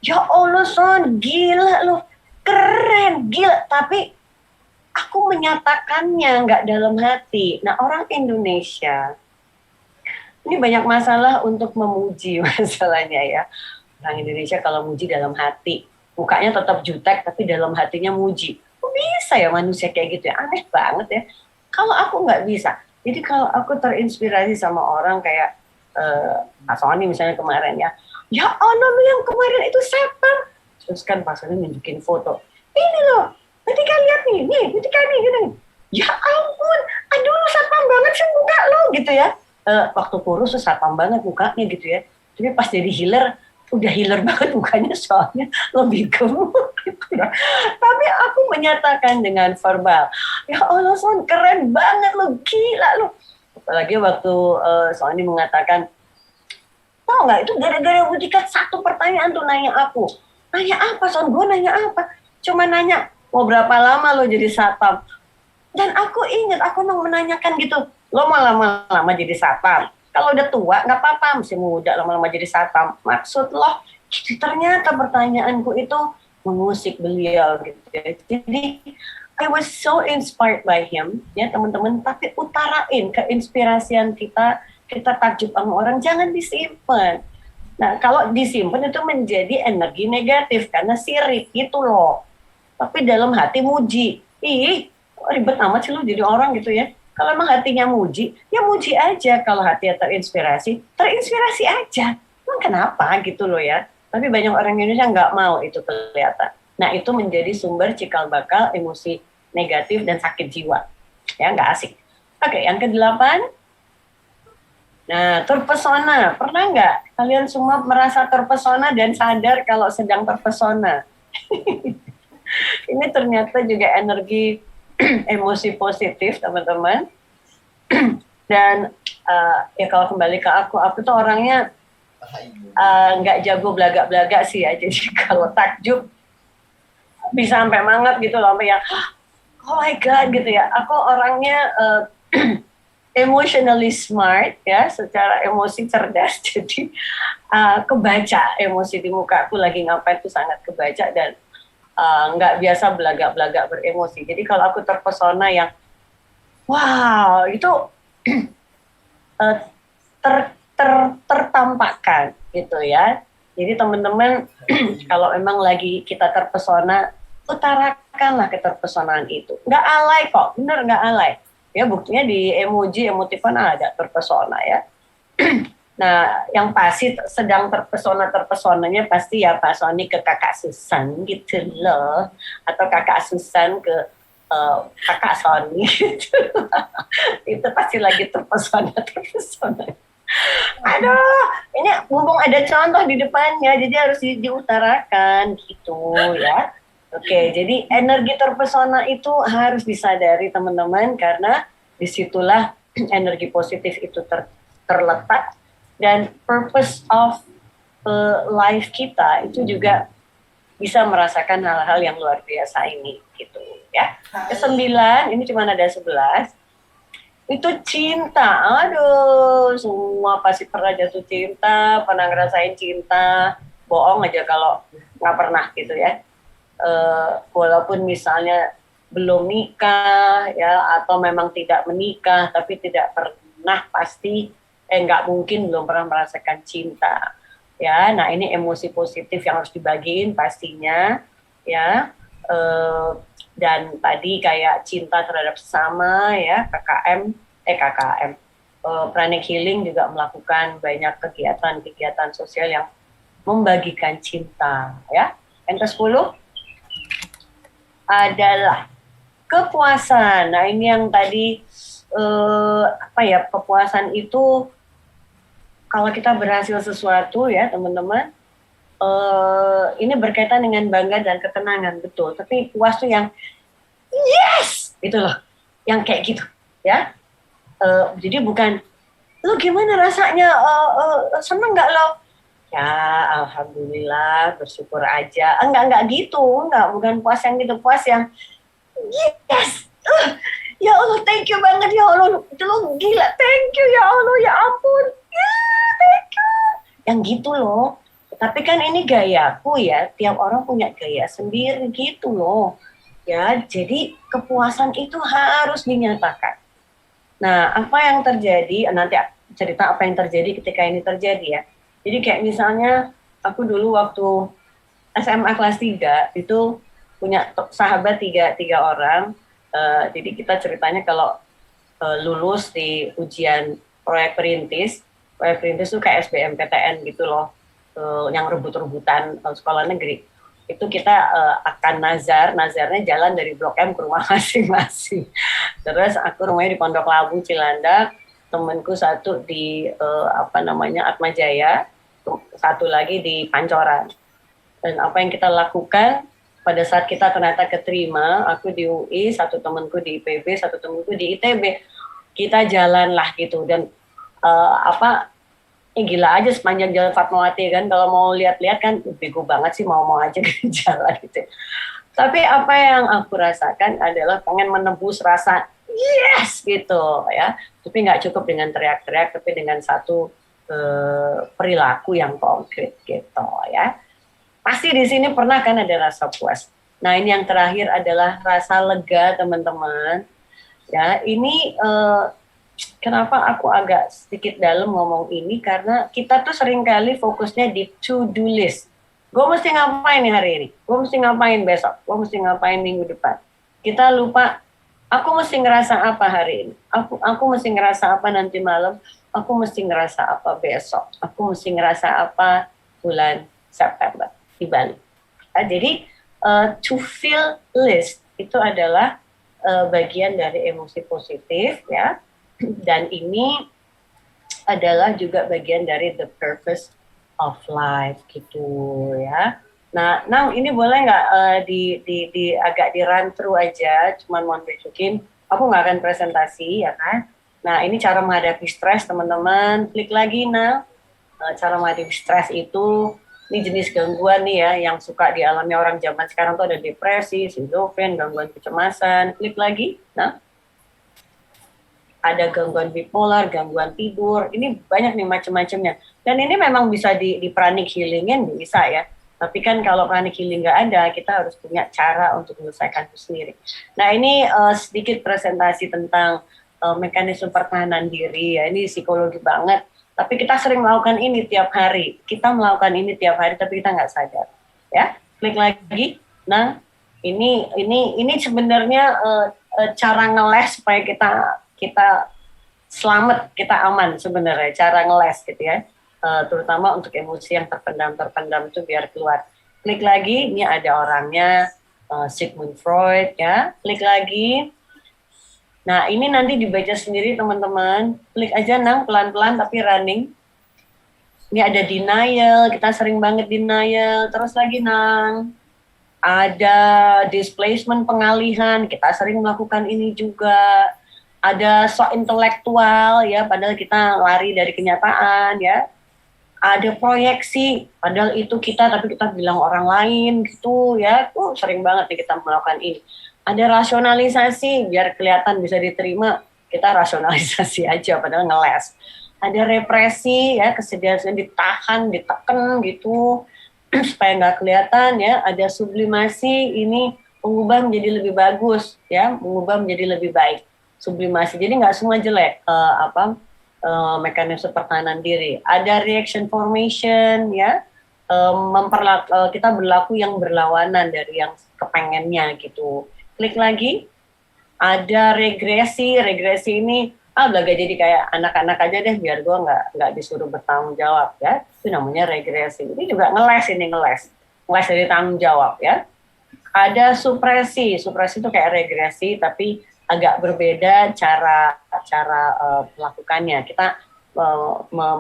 ya Allah Son, gila loh, keren, gila. Tapi aku menyatakannya nggak dalam hati. Nah orang Indonesia, ini banyak masalah untuk memuji masalahnya ya. Orang Indonesia kalau muji dalam hati, mukanya tetap jutek tapi dalam hatinya muji. Kok bisa ya manusia kayak gitu ya? Aneh banget ya. Kalau aku nggak bisa. Jadi kalau aku terinspirasi sama orang kayak Pak Sony misalnya kemarin ya Allah lu yang kemarin itu seper, Terus kan Pak Sony nunjukin foto. Ini loh, nanti kan lihat nih, nanti kan nih, gini. Ya ampun, aduh lu satpam banget sih muka lo gitu ya. Waktu kurus tuh satpam banget mukanya gitu ya. Tapi pas jadi healer, udah healer banget mukanya soalnya lebih gemuk gitu ya. Tapi aku menyatakan dengan verbal, ya Allah Son, keren banget lo, gila lo. Apalagi waktu Sony mengatakan, tau nggak itu gara-gara Wudikat satu pertanyaan tuh nanya aku. Nanya apa Son? Gue nanya apa? Cuma nanya, mau berapa lama lo jadi satpam? Dan aku ingat, aku mau menanyakan gitu, lo mau lama-lama jadi satpam? Kalau udah tua, nggak apa-apa, masih muda lama-lama jadi satpam. Maksud lo, gitu, ternyata pertanyaanku itu mengusik beliau gitu. Jadi, I was so inspired by him, ya teman-teman. Tapi utarain keinspirasian kita takjub sama orang, jangan disimpan. Nah, kalau disimpan itu menjadi energi negatif, karena sirik gitu loh. Tapi dalam hati muji, ribet amat sih lu jadi orang gitu ya. Kalau emang hatinya muji, ya muji aja. Kalau hatinya terinspirasi aja. Emang kenapa gitu loh ya. Tapi banyak orang Indonesia nggak mau itu kelihatan. Nah itu menjadi sumber cikal bakal emosi negatif dan sakit jiwa. Ya nggak asik. Oke, yang ke-8. Nah, terpesona. Pernah nggak kalian semua merasa terpesona dan sadar kalau sedang terpesona? Ini ternyata juga energi emosi positif teman-teman. Dan ya kalau kembali ke aku tuh orangnya nggak jago belagak-belagak sih ya. Jadi kalau takjub bisa sampai mangap gitu loh, sampai yang oh my god gitu ya. Aku orangnya emotionally smart ya, secara emosi cerdas. Jadi kebaca emosi di muka aku lagi ngapain tuh sangat kebaca dan nggak biasa belagak-belagak beremosi. Jadi kalau aku terpesona yang wow itu tertampakkan gitu ya. Jadi teman-teman kalau emang lagi kita terpesona, utarakanlah keterpesonaan itu. Nggak alay kok, bener nggak alay. Ya buktinya di emoji emoticon ada terpesona ya. Nah, yang pasti sedang terpesonanya pasti ya Pak Sony ke kakak Susan gitu loh, atau kakak Susan ke kakak Sony gitu. Itu pasti lagi terpesona. Aduh, ini mumpung ada contoh di depannya, jadi harus diutarakan gitu ya. Oke, jadi energi terpesona itu harus disadari teman-teman, karena disitulah energi positif itu terletak. Dan purpose of life kita itu juga bisa merasakan hal-hal yang luar biasa ini gitu ya. Ke-9, ini cuma ada 11. Itu cinta. Aduh, semua pasti pernah jatuh cinta, pernah ngerasain cinta. Bohong aja kalau nggak pernah gitu ya. Walaupun misalnya belum nikah ya, atau memang tidak menikah tapi tidak pernah pasti nggak mungkin belum pernah merasakan cinta ya. Nah ini emosi positif yang harus dibagiin pastinya ya. Dan tadi kayak cinta terhadap sesama ya, KKM Pranic Healing juga melakukan banyak kegiatan sosial yang membagikan cinta ya. Yang ke-10 adalah kepuasan. Nah ini yang tadi kepuasan itu kalau kita berhasil sesuatu ya teman-teman, ini berkaitan dengan bangga dan ketenangan, betul. Tapi puas tuh yang yes, gitu loh, yang kayak gitu ya. Jadi bukan, lu gimana rasanya, seneng nggak lo? Ya alhamdulillah, bersyukur aja. Enggak gitu, bukan puas yang gitu, puas yang yes, ya Allah thank you banget ya Allah, itu lo gila, thank you ya Allah, ya ampun. Thank you. Yang gitu loh. Tapi kan ini gayaku ya, tiap orang punya gaya sendiri gitu loh. Ya, jadi kepuasan itu harus dinyatakan. Nah, apa yang terjadi, nanti cerita apa yang terjadi ketika ini terjadi ya. Jadi kayak misalnya, aku dulu waktu SMA kelas 3, itu punya sahabat tiga orang. Jadi kita ceritanya kalau lulus di ujian proyek perintis itu kayak SBMPTN gitu loh, yang rebut-rebutan sekolah negeri. itu kita akan nazarnya jalan dari Blok M ke rumah masing-masing. Terus aku rumahnya di Pondok Labu Cilandak, temanku satu di Atmajaya, satu lagi di Pancoran. Dan apa yang kita lakukan pada saat kita ternyata keterima, aku di UI, satu temanku di IPB, satu temanku di ITB, kita jalan lah gitu. Dan gila aja sepanjang jalan Fatmawati kan, kalau mau lihat-lihat kan bego banget sih, mau aja ke jalan gitu. Tapi apa yang aku rasakan adalah pengen menembus rasa yes gitu ya, tapi nggak cukup dengan teriak-teriak, tapi dengan satu perilaku yang konkret gitu ya. Pasti di sini pernah kan ada rasa puas. Nah ini yang terakhir adalah rasa lega teman-teman ya. Ini kenapa aku agak sedikit dalam ngomong ini, karena kita tuh seringkali fokusnya di to-do list. Gue mesti ngapain nih hari ini? Gue mesti ngapain besok? Gue mesti ngapain minggu depan? Kita lupa, aku mesti ngerasa apa hari ini? Aku mesti ngerasa apa nanti malam? Aku mesti ngerasa apa besok? Aku mesti ngerasa apa bulan September di Bali? Jadi, to feel list itu adalah bagian dari emosi positif ya. Dan ini adalah juga bagian dari the purpose of life gitu ya. Nah, ini boleh nggak di agak di run through aja, cuman mau tunjukin, aku nggak akan presentasi ya kan. Nah, ini cara menghadapi stres teman-teman. Klik lagi cara menghadapi stres itu, ini jenis gangguan nih ya, yang suka dialami orang zaman sekarang tuh ada depresi, schizofren, gangguan kecemasan. Klik lagi, ada gangguan bipolar, gangguan tidur, ini banyak nih macam-macamnya. Dan ini memang bisa di pranic healingin bisa ya. Tapi kan kalau pranic healing nggak ada, kita harus punya cara untuk menyelesaikan itu sendiri. Nah ini sedikit presentasi tentang mekanisme pertahanan diri ya. Ini psikologi banget. Tapi kita sering melakukan ini tiap hari. Kita melakukan ini tiap hari, tapi kita nggak sadar. Ya, klik lagi. Nah ini sebenarnya cara ngeles supaya kita selamat, kita aman sebenarnya, cara ngeles gitu ya, terutama untuk emosi yang terpendam itu biar keluar. Klik lagi, ini ada orangnya, Sigmund Freud ya, klik lagi. Nah ini nanti dibaca sendiri teman-teman, klik aja pelan-pelan tapi running. Ini ada denial, kita sering banget denial, terus lagi ada displacement, pengalihan, kita sering melakukan ini juga. Ada sok intelektual ya, padahal kita lari dari kenyataan ya. Ada proyeksi, padahal itu kita, tapi kita bilang orang lain gitu ya. Sering banget nih kita melakukan ini. Ada rasionalisasi, biar kelihatan bisa diterima, kita rasionalisasi aja padahal ngeles. Ada represi ya, kesedihan ditahan, ditekan gitu supaya nggak kelihatan ya. Ada sublimasi, ini mengubah menjadi lebih bagus ya, mengubah menjadi lebih baik. Sublimasi, jadi nggak semua jelek, mekanisme pertahanan diri. Ada reaction formation ya, kita berlaku yang berlawanan dari yang kepengennya gitu. Klik lagi, ada regresi ini, udah gak jadi kayak anak-anak aja deh, biar gue nggak disuruh bertanggung jawab ya, itu namanya regresi. Ini juga ngeles dari tanggung jawab ya. Ada supresi itu kayak regresi tapi agak berbeda cara melakukannya. Kita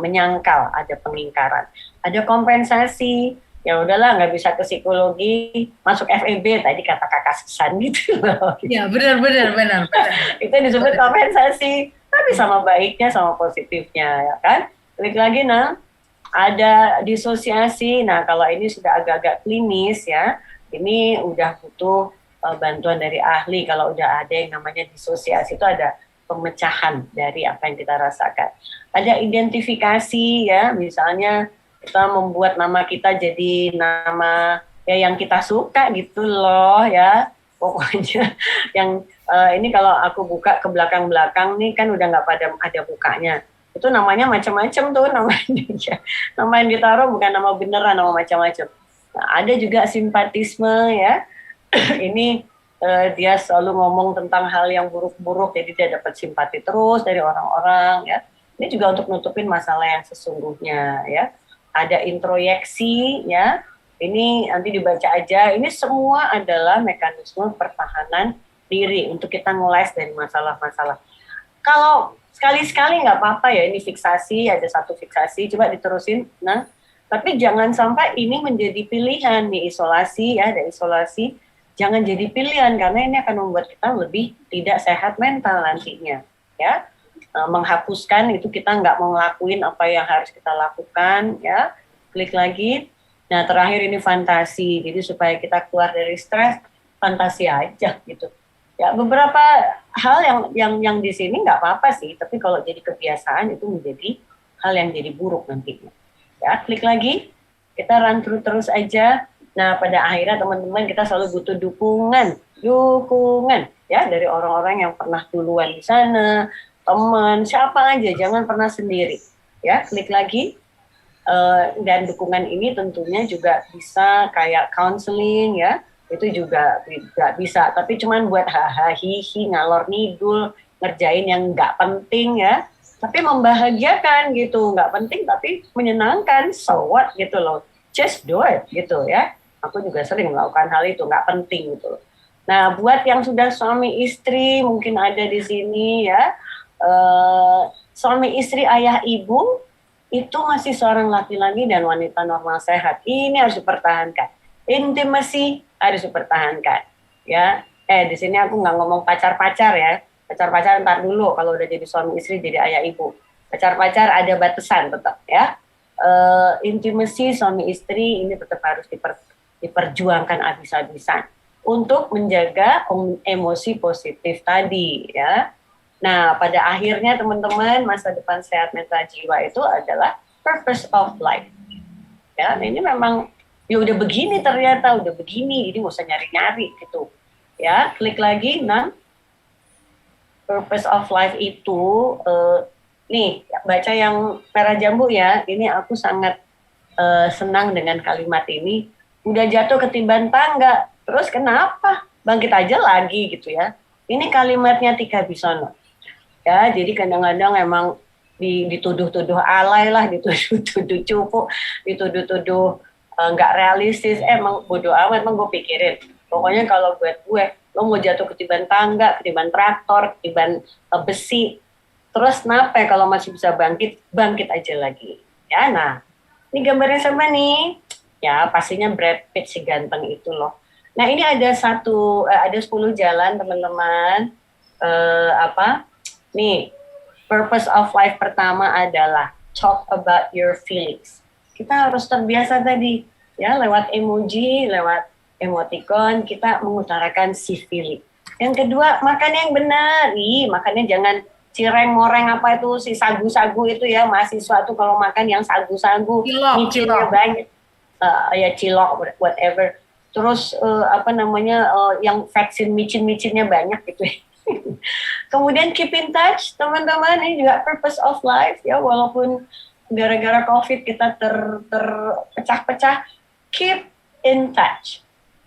menyangkal, ada pengingkaran. Ada kompensasi, ya udahlah nggak bisa ke psikologi, masuk FEB tadi kata kakak Susan gitu loh. Ya benar. Itu disebut kompensasi, tapi sama baiknya sama positifnya ya kan. Klik lagi ada disosiasi. Nah kalau ini sudah agak-agak klinis ya, ini udah butuh bantuan dari ahli. Kalau udah ada yang namanya disosiasi, itu ada pemecahan dari apa yang kita rasakan. Ada identifikasi ya, misalnya kita membuat nama kita jadi nama ya yang kita suka gitu loh ya. Pokoknya yang ini kalau aku buka ke belakang-belakang nih kan udah nggak pada ada bukanya. Itu namanya macam-macam tuh namanya. Nama yang ditaruh bukan nama beneran, nama macam-macam. Nah, ada juga simpatisme ya. Ini dia selalu ngomong tentang hal yang buruk-buruk, jadi dia dapat simpati terus dari orang-orang ya. Ini juga untuk nutupin masalah yang sesungguhnya ya. Ada introyeksi ya. Ini nanti dibaca aja. Ini semua adalah mekanisme pertahanan diri untuk kita ngeles dari masalah-masalah. Kalau sekali-sekali nggak apa-apa ya, ini fiksasi, ada satu fiksasi, coba diterusin. Nah, tapi jangan sampai ini menjadi pilihan di isolasi ya, ada isolasi. Jangan jadi pilihan karena ini akan membuat kita lebih tidak sehat mental nantinya. Ya, menghapuskan itu kita nggak mau ngelakuin apa yang harus kita lakukan. Ya, klik lagi. Nah, terakhir ini fantasi. Jadi supaya kita keluar dari stres, fantasi aja gitu. Ya, beberapa hal yang di sini nggak apa-apa sih, tapi kalau jadi kebiasaan itu menjadi hal yang jadi buruk nantinya. Ya, klik lagi. Kita run through terus aja. Nah, pada akhirnya teman-teman kita selalu butuh dukungan ya dari orang-orang yang pernah duluan di sana, teman, siapa aja, jangan pernah sendiri. Ya, klik lagi. Dan dukungan ini tentunya juga bisa kayak counseling ya, itu juga nggak bisa, tapi cuman buat hahaha hihi ngalor ngidul ngerjain yang nggak penting ya, tapi membahagiakan gitu, nggak penting tapi menyenangkan, so what gitu loh, just do it gitu ya. Aku juga sering melakukan hal itu, nggak penting gitu loh. Nah, buat yang sudah suami istri mungkin ada di sini ya, suami istri ayah ibu itu masih seorang laki-laki dan wanita normal sehat. Ini harus dipertahankan. Intimacy harus dipertahankan. Ya, di sini aku nggak ngomong pacar-pacar ya. Pacar-pacar ntar dulu kalau udah jadi suami istri jadi ayah ibu. Pacar-pacar ada batasan tetap ya. Intimacy suami istri ini tetap harus diperjuangkan habis-habisan untuk menjaga emosi positif tadi ya. Nah, pada akhirnya teman-teman, masa depan sehat mental jiwa itu adalah purpose of life. Ya, ini memang ya udah begini ternyata, udah begini, jadi nggak usah nyari-nyari gitu. Ya, klik lagi. Nah, purpose of life itu, nih baca yang merah jambu ya. Ini aku sangat senang dengan kalimat ini. Udah jatuh ketiban tangga, terus kenapa? Bangkit aja lagi gitu ya. Ini kalimatnya Tika Bisono. Ya, jadi kadang-kadang emang dituduh-tuduh alay lah, dituduh-tuduh cupu, dituduh-tuduh nggak realistis. Emang bodoh amat, emang gue pikirin. Pokoknya kalau buat gue, lo mau jatuh ketiban tangga, ketiban traktor, ketiban besi, terus kenapa kalau masih bisa bangkit aja lagi. Ya, nah, ini gambarnya sama nih. Ya, pastinya Brad Pitt si ganteng itu loh. Nah, ini ada 10 jalan teman-teman. Nih, purpose of life pertama adalah talk about your feelings. Kita harus terbiasa tadi, ya, lewat emoji, lewat emoticon, kita mengutarakan si feeling. Yang kedua, makan yang benar. Makannya jangan cireng-moreng apa itu, si sagu-sagu itu ya, mahasiswa tuh kalau makan yang sagu-sagu, micinnya banyak. Ya cilok, whatever. Terus, yang vaksin micin-micinnya banyak gitu ya. Kemudian keep in touch teman-teman, ini juga purpose of life ya, walaupun gara-gara COVID kita terpecah-pecah, keep in touch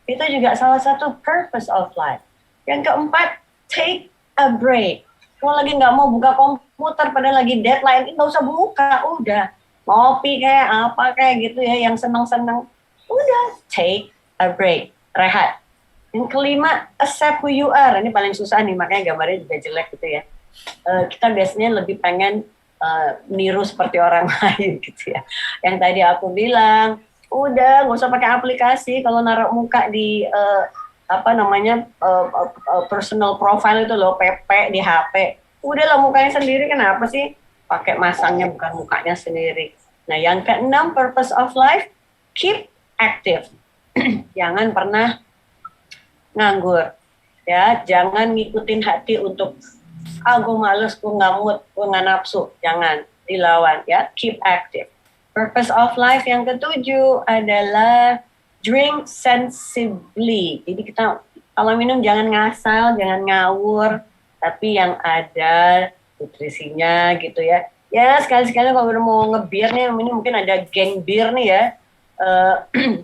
itu juga salah satu purpose of life. Yang keempat, take a break. Kalau lagi nggak mau buka komputer pada lagi deadline, nggak usah buka, udah ngopi kayak apa kayak gitu ya, yang senang-senang, udah take a break, rehat. Yang kelima, accept who you are. Ini paling susah nih, makanya gambarnya juga jelek gitu ya. Kita biasanya lebih pengen niru seperti orang lain gitu ya. Yang tadi aku bilang, udah nggak usah pakai aplikasi. Kalau naruh muka di personal profile itu loh, PP di HP. Udahlah mukanya sendiri, kenapa sih? Pakai masangnya bukan mukanya sendiri. Nah, yang keenam, purpose of life, keep active. Jangan pernah nganggur, ya, jangan ngikutin hati untuk gue males, gue nggak mood, gue nggak nafsu, jangan, dilawan ya, keep active. Purpose of life yang ketujuh adalah drink sensibly. Jadi kita kalau minum jangan ngasal, jangan ngawur, tapi yang ada nutrisinya gitu ya. Ya sekali-sekali kalau udah mau ngebir nih, ini mungkin ada geng bir nih ya,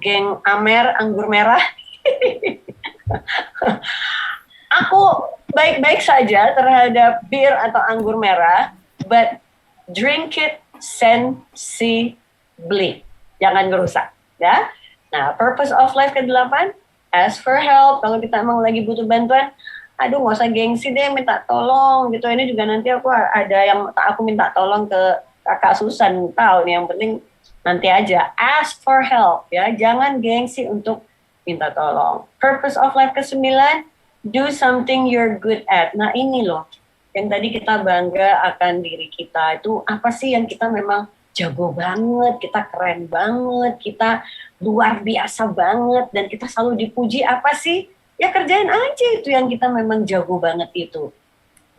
geng Amer anggur merah. Aku baik-baik saja terhadap bir atau anggur merah, but drink it sensibly, jangan ngerusak, ya. Nah, purpose of life ke-8, ask for help. Kalau kita emang lagi butuh bantuan, aduh nggak usah gengsi deh minta tolong gitu. Ini juga nanti aku ada yang aku minta tolong ke kakak Susan, tahu nih, yang penting nanti aja. Ask for help ya, jangan gengsi untuk minta tolong. Purpose of life ke-9, do something you're good at. Nah ini loh, yang tadi kita bangga akan diri kita, itu apa sih yang kita memang jago banget, kita keren banget, kita luar biasa banget, dan kita selalu dipuji. Apa sih? Ya kerjain aja itu yang kita memang jago banget itu.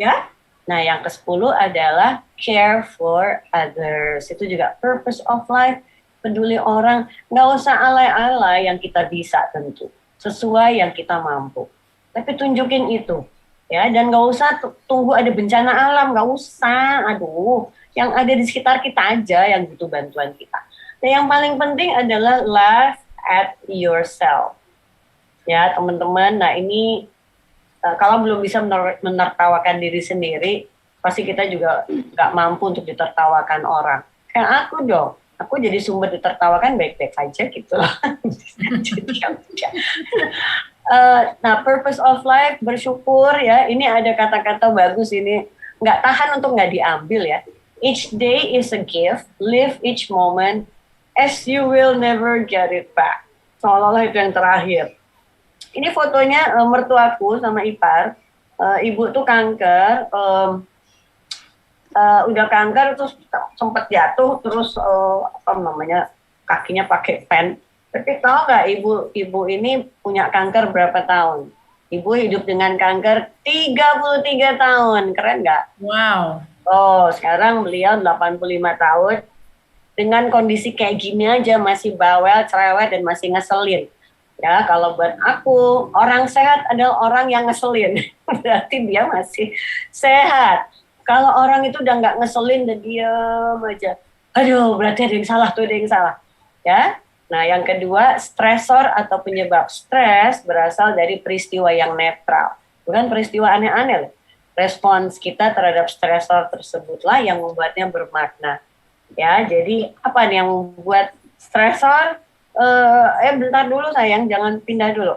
Ya. Nah yang ke-10 adalah care for others. Itu juga purpose of life, peduli orang. Nggak usah alay-alay, yang kita bisa tentu, sesuai yang kita mampu. Tapi tunjukin itu. Ya, dan nggak usah tunggu ada bencana alam, nggak usah. Aduh, yang ada di sekitar kita aja yang butuh bantuan kita. Dan yang paling penting adalah laugh at yourself. Ya, teman-teman. Nah, ini kalau belum bisa menertawakan diri sendiri, pasti kita juga nggak mampu untuk ditertawakan orang. Kayak aku dong. Aku jadi sumber ditertawakan baik-baik aja gitu loh. Jadi ya udah. Nah, purpose of life, bersyukur ya. Ini ada kata-kata bagus ini. Nggak tahan untuk nggak diambil ya. Each day is a gift. Live each moment as you will never get it back. Seolah-olah itu yang terakhir. Ini fotonya mertuaku sama ipar. Ibu tuh kanker. Udah kanker terus sempat jatuh terus kakinya pakai pen. Tapi tahu nggak ibu ini punya kanker berapa tahun? Ibu hidup dengan kanker 33 tahun, keren nggak? Wow. Oh, sekarang beliau 85 tahun dengan kondisi kayak gini aja masih bawel, cerewet, dan masih ngeselin. Ya, kalau buat aku, orang sehat adalah orang yang ngeselin. Berarti dia masih sehat. Kalau orang itu udah nggak ngeselin dan diam aja, aduh berarti ada yang salah tuh, ada yang salah. Ya. Nah yang kedua, stresor atau penyebab stres berasal dari peristiwa yang netral. Bukan peristiwa aneh-aneh. Respons kita terhadap stresor tersebutlah yang membuatnya bermakna. Ya, jadi apa nih yang membuat stresor? Bentar dulu sayang, jangan pindah dulu.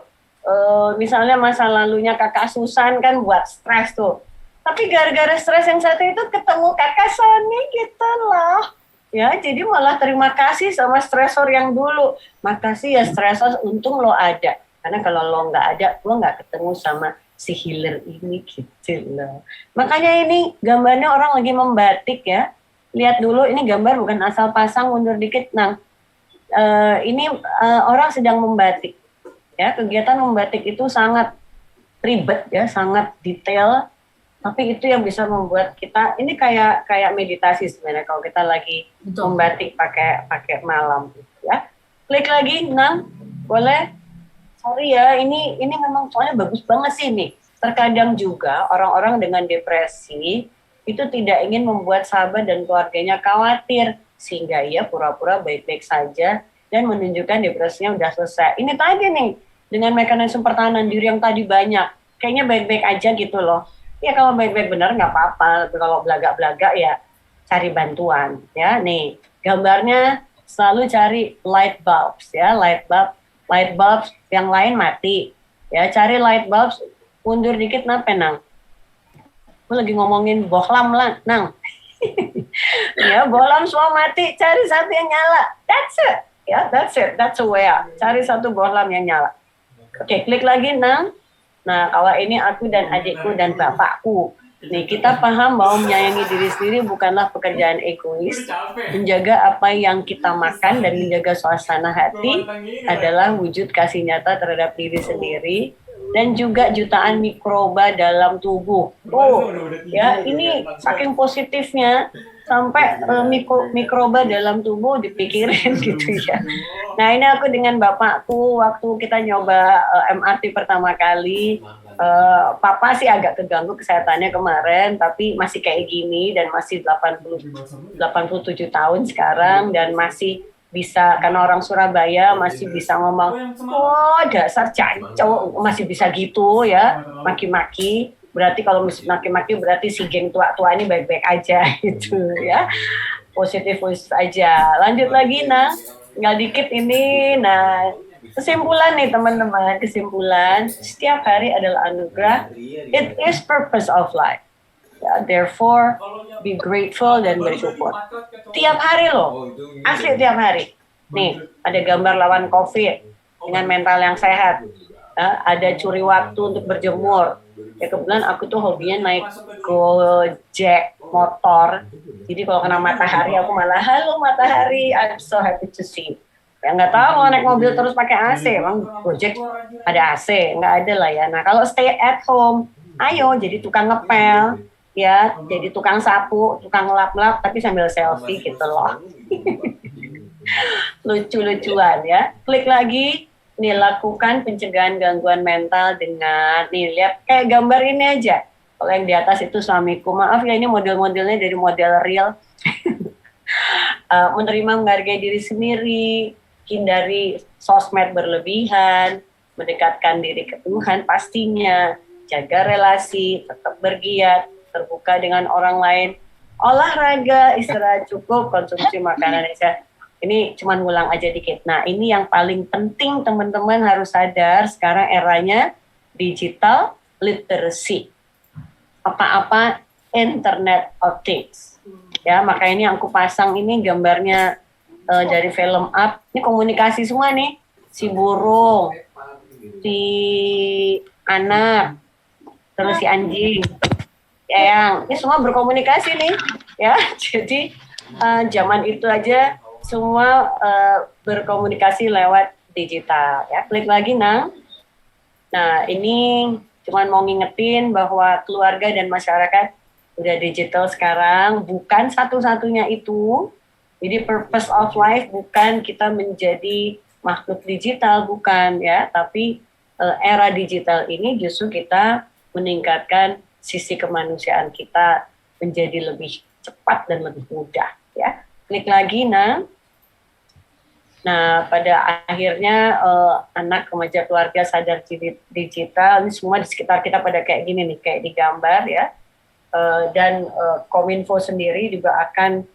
Misalnya masa lalunya kakak Susan kan buat stres tuh. Tapi gara-gara stres yang satu itu ketemu kakak Sony gitu loh. Ya, jadi malah terima kasih sama stresor yang dulu. Makasih ya stresor, untung lo ada. Karena kalau lo nggak ada, lo nggak ketemu sama si healer ini gitu loh. Makanya ini gambarnya orang lagi membatik ya. Lihat dulu, ini gambar bukan asal pasang, mundur dikit. Nah, ini orang sedang membatik. Ya, kegiatan membatik itu sangat ribet ya, sangat detail. Tapi itu yang bisa membuat kita, ini kayak meditasi sebenarnya kalau kita lagi membatik pakai malam gitu ya. Klik lagi, nah, boleh. Sorry ya, ini memang soalnya bagus banget sih nih. Terkadang juga orang-orang dengan depresi itu tidak ingin membuat sahabat dan keluarganya khawatir, sehingga ia pura-pura baik-baik saja dan menunjukkan depresinya udah selesai. Ini tadi nih, dengan mekanisme pertahanan diri yang tadi banyak, kayaknya baik-baik aja gitu loh. Ya kalau baik-baik benar nggak apa-apa, tapi kalau belagak-belagak ya cari bantuan ya. Nih gambarnya selalu cari light bulbs ya, light bulbs yang lain mati ya, cari light bulbs, mundur dikit nah penang. Gue lagi ngomongin bohlam lah, nang. Ya bohlam semua mati, cari satu yang nyala, that's it ya, that's a way out. Cari satu bohlam yang nyala. Oke, klik lagi nang. Nah, kalau ini aku dan adikku dan bapakku. Nih, kita paham bahwa menyayangi diri sendiri bukanlah pekerjaan egois. Menjaga apa yang kita makan dan menjaga suasana hati adalah wujud kasih nyata terhadap diri sendiri dan juga jutaan mikroba dalam tubuh. Oh, ya ini saking positifnya sampai mikroba dalam tubuh dipikirin gitu ya. Nah ini aku dengan bapakku waktu kita nyoba MRT pertama kali, papa sih agak keganggu kesehatannya kemarin, tapi masih kayak gini dan masih 87 tahun sekarang dan masih bisa, karena orang Surabaya masih bisa ngomong, oh dasar cowok masih bisa gitu ya, maki-maki. Berarti kalau maki-maki berarti si geng tua-tua ini baik-baik aja gitu ya. Positif aja. Lanjut lagi nah. tinggal dikit ini. Nah, kesimpulan nih teman-teman, kesimpulan setiap hari adalah anugerah. It is purpose of life. Ya, therefore, be grateful dan bersyukur. Tiap hari loh, asli tiap hari. Nih, ada gambar lawan COVID dengan mental yang sehat. Ya, ada curi waktu untuk berjemur. Ya kebetulan aku tuh hobinya naik Gojek motor. Jadi kalau kena matahari aku malah halo matahari, I'm so happy to see. Ya nggak tahu kalau naik mobil terus pakai AC, emang Gojek ada AC? Nggak ada lah ya. Nah kalau stay at home, ayo jadi tukang ngepel, ya jadi tukang sapu, tukang lap-lap tapi sambil selfie gitu loh. Lucu-lucuan ya. Klik lagi. Nih lakukan pencegahan gangguan mental dengan nih lihat kayak gambar ini aja. Kalau yang di atas itu suamiku, maaf ya ini model-modelnya dari model real. Menerima menghargai diri sendiri, hindari sosmed berlebihan, mendekatkan diri ke Tuhan pastinya, jaga relasi, tetap bergiat, terbuka dengan orang lain, olahraga, istirahat cukup, konsumsi makanan yang sehat. Ini cuma ngulang aja dikit. Nah, ini yang paling penting teman-teman harus sadar sekarang eranya digital literacy. Apa-apa Internet of Things. Ya, makanya ini yang aku pasang ini gambarnya dari film Up. Ini komunikasi semua nih. Si burung, si anak, terus si anjing. Ya, ini semua berkomunikasi nih. Ya, jadi zaman itu aja semua berkomunikasi lewat digital ya. Klik lagi Nang. Nah ini cuman mau ngingetin bahwa keluarga dan masyarakat udah digital sekarang, bukan satu-satunya itu. Jadi purpose of life bukan kita menjadi makhluk digital, bukan ya, tapi era digital ini justru kita meningkatkan sisi kemanusiaan kita menjadi lebih cepat dan lebih mudah ya. Klik lagi Nang. Nah, pada akhirnya anak, remaja, keluarga sadar digital, ini semua di sekitar kita pada kayak gini nih, kayak digambar ya. Dan Kominfo sendiri juga akan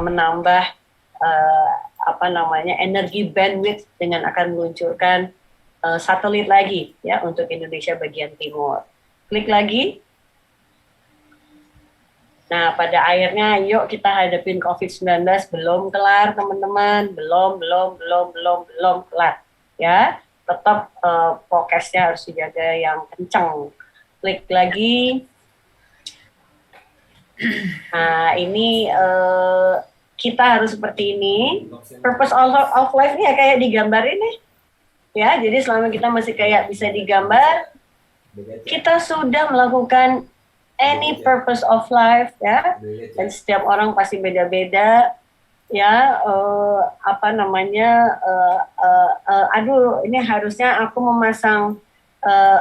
menambah energi bandwidth dengan akan meluncurkan satelit lagi ya untuk Indonesia bagian timur. Klik lagi. Nah, pada akhirnya yuk kita hadapin COVID-19, belum kelar teman-teman, belum kelar ya. Tetap prokesnya harus dijaga yang kencang. Klik lagi. Nah, ini kita harus seperti ini. Purpose of life ini ya kayak digambar ini. Ya, jadi selama kita masih kayak bisa digambar, kita sudah melakukan any purpose of life ya, dan setiap orang pasti beda-beda ya. Aduh ini harusnya aku memasang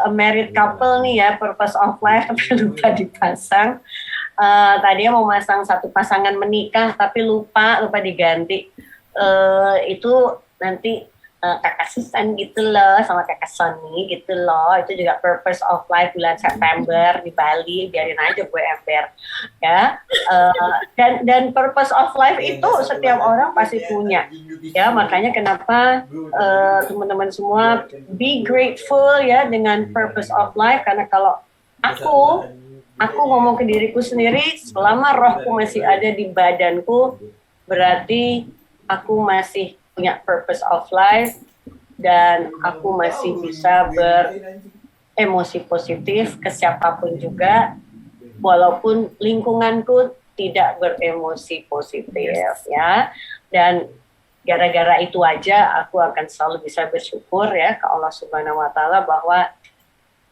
a married couple nih ya, purpose of life tapi lupa dipasang. Tadinya mau masang satu pasangan menikah tapi lupa diganti. Itu nanti kakak Susan gitu loh sama kakak Sony gitu loh, itu juga purpose of life bulan September di Bali, biarin aja gue ember ya. Dan purpose of life itu setiap orang pasti punya ya, makanya kenapa teman-teman semua be grateful ya dengan purpose of life, karena kalau aku ngomong ke diriku sendiri, selama rohku masih ada di badanku berarti aku masih punya purpose of life dan aku masih bisa beremosi positif ke siapapun juga walaupun lingkunganku tidak beremosi positif ya. Dan gara-gara itu aja aku akan selalu bisa bersyukur ya ke Allah Subhanahu wa taala bahwa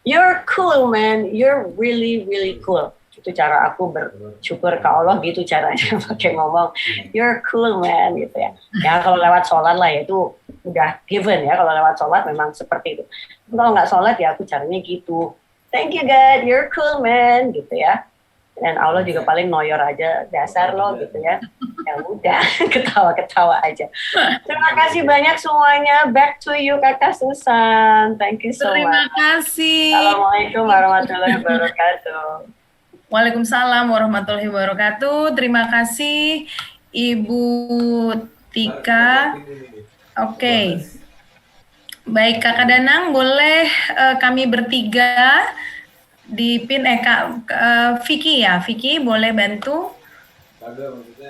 you're cool man, you're really cool. Itu cara aku bersyukur ke Allah, gitu caranya pakai ngomong you're cool man gitu ya. Ya kalau lewat sholat lah ya itu udah given ya, kalau lewat sholat memang seperti itu. Kalau nggak sholat ya aku caranya gitu, thank you God, you're cool man gitu ya. Dan Allah juga paling noyor aja, dasar lo gitu ya. Ya udah ketawa-ketawa aja. Terima kasih banyak semuanya. Back to you Kakak Susan. Thank you so much. Terima kasih. Assalamualaikum warahmatullahi wabarakatuh. Waalaikumsalam warahmatullahi wabarakatuh. Terima kasih Ibu Tika. Oke. Baik, Kakak Danang, boleh kami bertiga dipin Vicky ya, Vicky boleh bantu?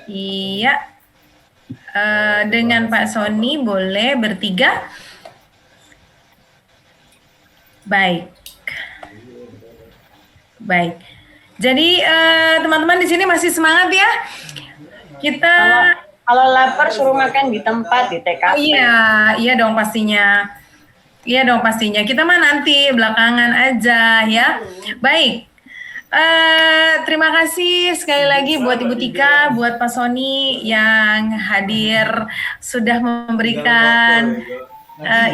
Iya. Dengan Pak Sony boleh bertiga. Baik. Baik. Jadi teman-teman di sini masih semangat ya? Kita kalau lapar suruh makan di tempat di TKP. Iya dong pastinya. Iya dong pastinya. Kita mah nanti belakangan aja ya. Baik. Terima kasih sekali lagi buat Ibu Tika, buat Pak Sony yang hadir sudah memberikan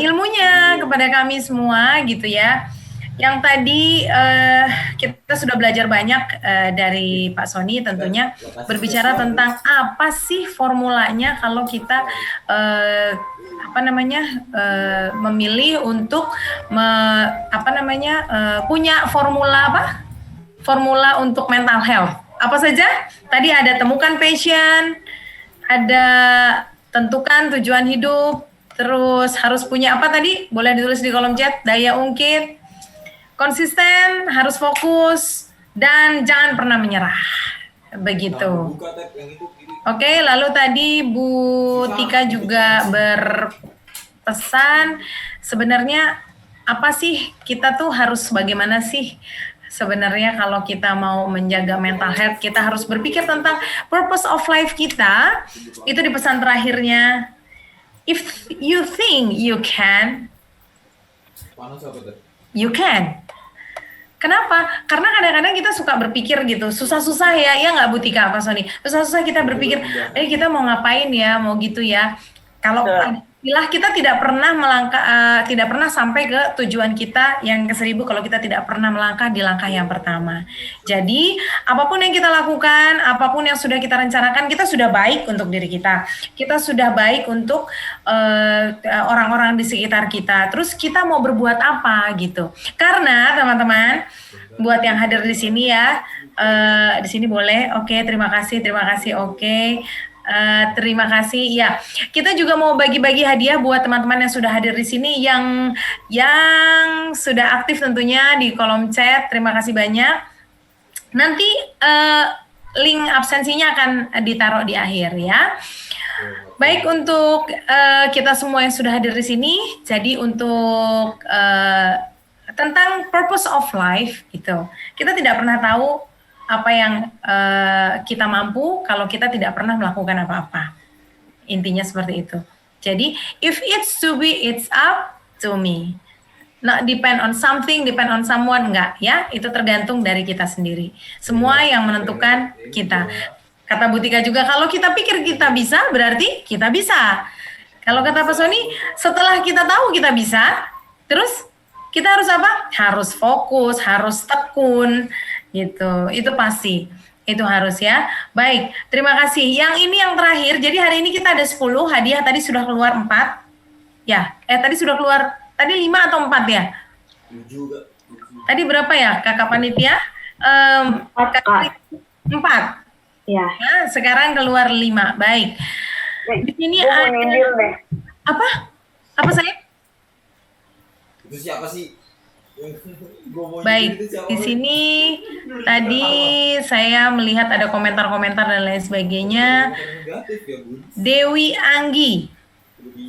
ilmunya kepada kami semua gitu ya. Yang tadi kita sudah belajar banyak dari Pak Sony tentunya berbicara tentang apa sih formulanya kalau kita memilih untuk punya formula untuk mental health. Apa saja? Tadi ada temukan passion, ada tentukan tujuan hidup, terus harus punya apa tadi? Boleh ditulis di kolom chat, daya ungkit, konsisten, harus fokus, dan jangan pernah menyerah. Begitu. Oke, lalu tadi Bu Tika juga berpesan, sebenarnya apa sih kita tuh harus bagaimana sih? Sebenarnya kalau kita mau menjaga mental health, kita harus berpikir tentang purpose of life kita. Itu di pesan terakhirnya. If you think you can, you can. Kenapa? Karena kadang-kadang kita suka berpikir gitu, susah-susah ya nggak Bu Tika, Pak Sony? Susah-susah kita berpikir, kita mau ngapain ya, mau gitu ya. Kalau kita tidak pernah melangkah, tidak pernah sampai ke tujuan kita yang ke 1000 kalau kita tidak pernah melangkah di langkah yang pertama. Jadi apapun yang kita lakukan, apapun yang sudah kita rencanakan, kita sudah baik untuk diri kita. Kita sudah baik untuk orang-orang di sekitar kita. Terus kita mau berbuat apa gitu? Karena teman-teman, buat yang hadir di sini ya, di sini boleh. Oke, terima kasih. Oke. Terima kasih. Ya, kita juga mau bagi-bagi hadiah buat teman-teman yang sudah hadir di sini, yang sudah aktif tentunya di kolom chat. Terima kasih banyak. Nanti link absensinya akan ditaruh di akhir ya. Baik, untuk kita semua yang sudah hadir di sini. Jadi untuk tentang purpose of life gitu, kita tidak pernah tahu apa yang kita mampu kalau kita tidak pernah melakukan apa-apa. Intinya seperti itu. Jadi, if it's to be, it's up to me. Not depend on something, depend on someone, enggak ya. Itu tergantung dari kita sendiri. Semua yang menentukan kita. Kata Bu Tika juga, kalau kita pikir kita bisa, berarti kita bisa. Kalau kata Pak Sony, setelah kita tahu kita bisa, terus kita harus apa? Harus fokus, harus tekun. Gitu, itu pasti, itu harus ya. Baik, terima kasih. Yang ini yang terakhir, jadi hari ini kita ada 10 hadiah, tadi sudah keluar 4 ya, tadi sudah keluar, tadi 5 atau 4 ya? 7. Tadi berapa ya kakak panitia? 4 ya. Nah, sekarang keluar 5, baik. Di sini ada apa saya? Itu siapa sih? Baik, di sini tadi saya melihat ada komentar-komentar dan lain sebagainya. Dewi Anggi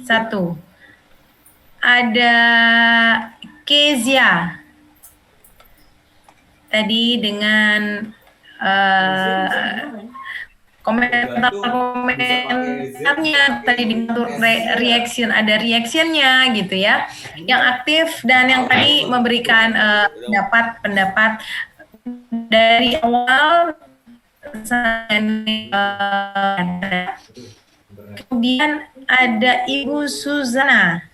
1, ada Kezia tadi dengan komentarnya tadi diatur reaction, ada reactionnya gitu ya, yang aktif dan yang tadi memberikan pendapat dari awal. Kemudian ada Ibu Suzana,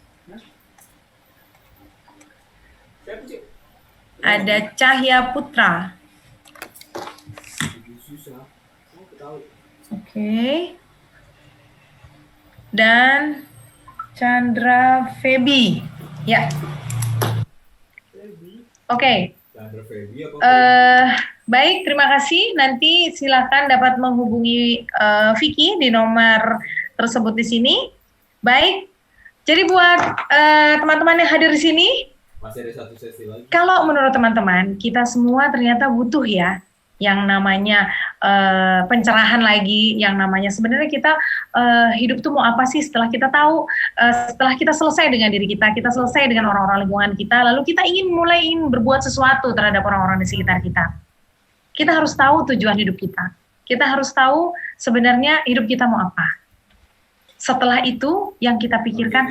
ada Cahya Putra. Oke. Dan Chandra Febi. Ya. Oke. Baik, terima kasih. Nanti silakan dapat menghubungi Vicky di nomor tersebut di sini. Baik, jadi buat teman-teman yang hadir di sini, Masih ada satu sesi lagi. kalau menurut teman-teman, kita semua ternyata butuh ya yang namanya pencerahan lagi, yang namanya sebenarnya kita hidup tuh mau apa sih setelah kita tahu, setelah kita selesai dengan diri kita selesai dengan orang-orang lingkungan kita, lalu kita ingin berbuat sesuatu terhadap orang-orang di sekitar kita. Kita harus tahu tujuan hidup kita. Kita harus tahu sebenarnya hidup kita mau apa. Setelah itu yang kita pikirkan,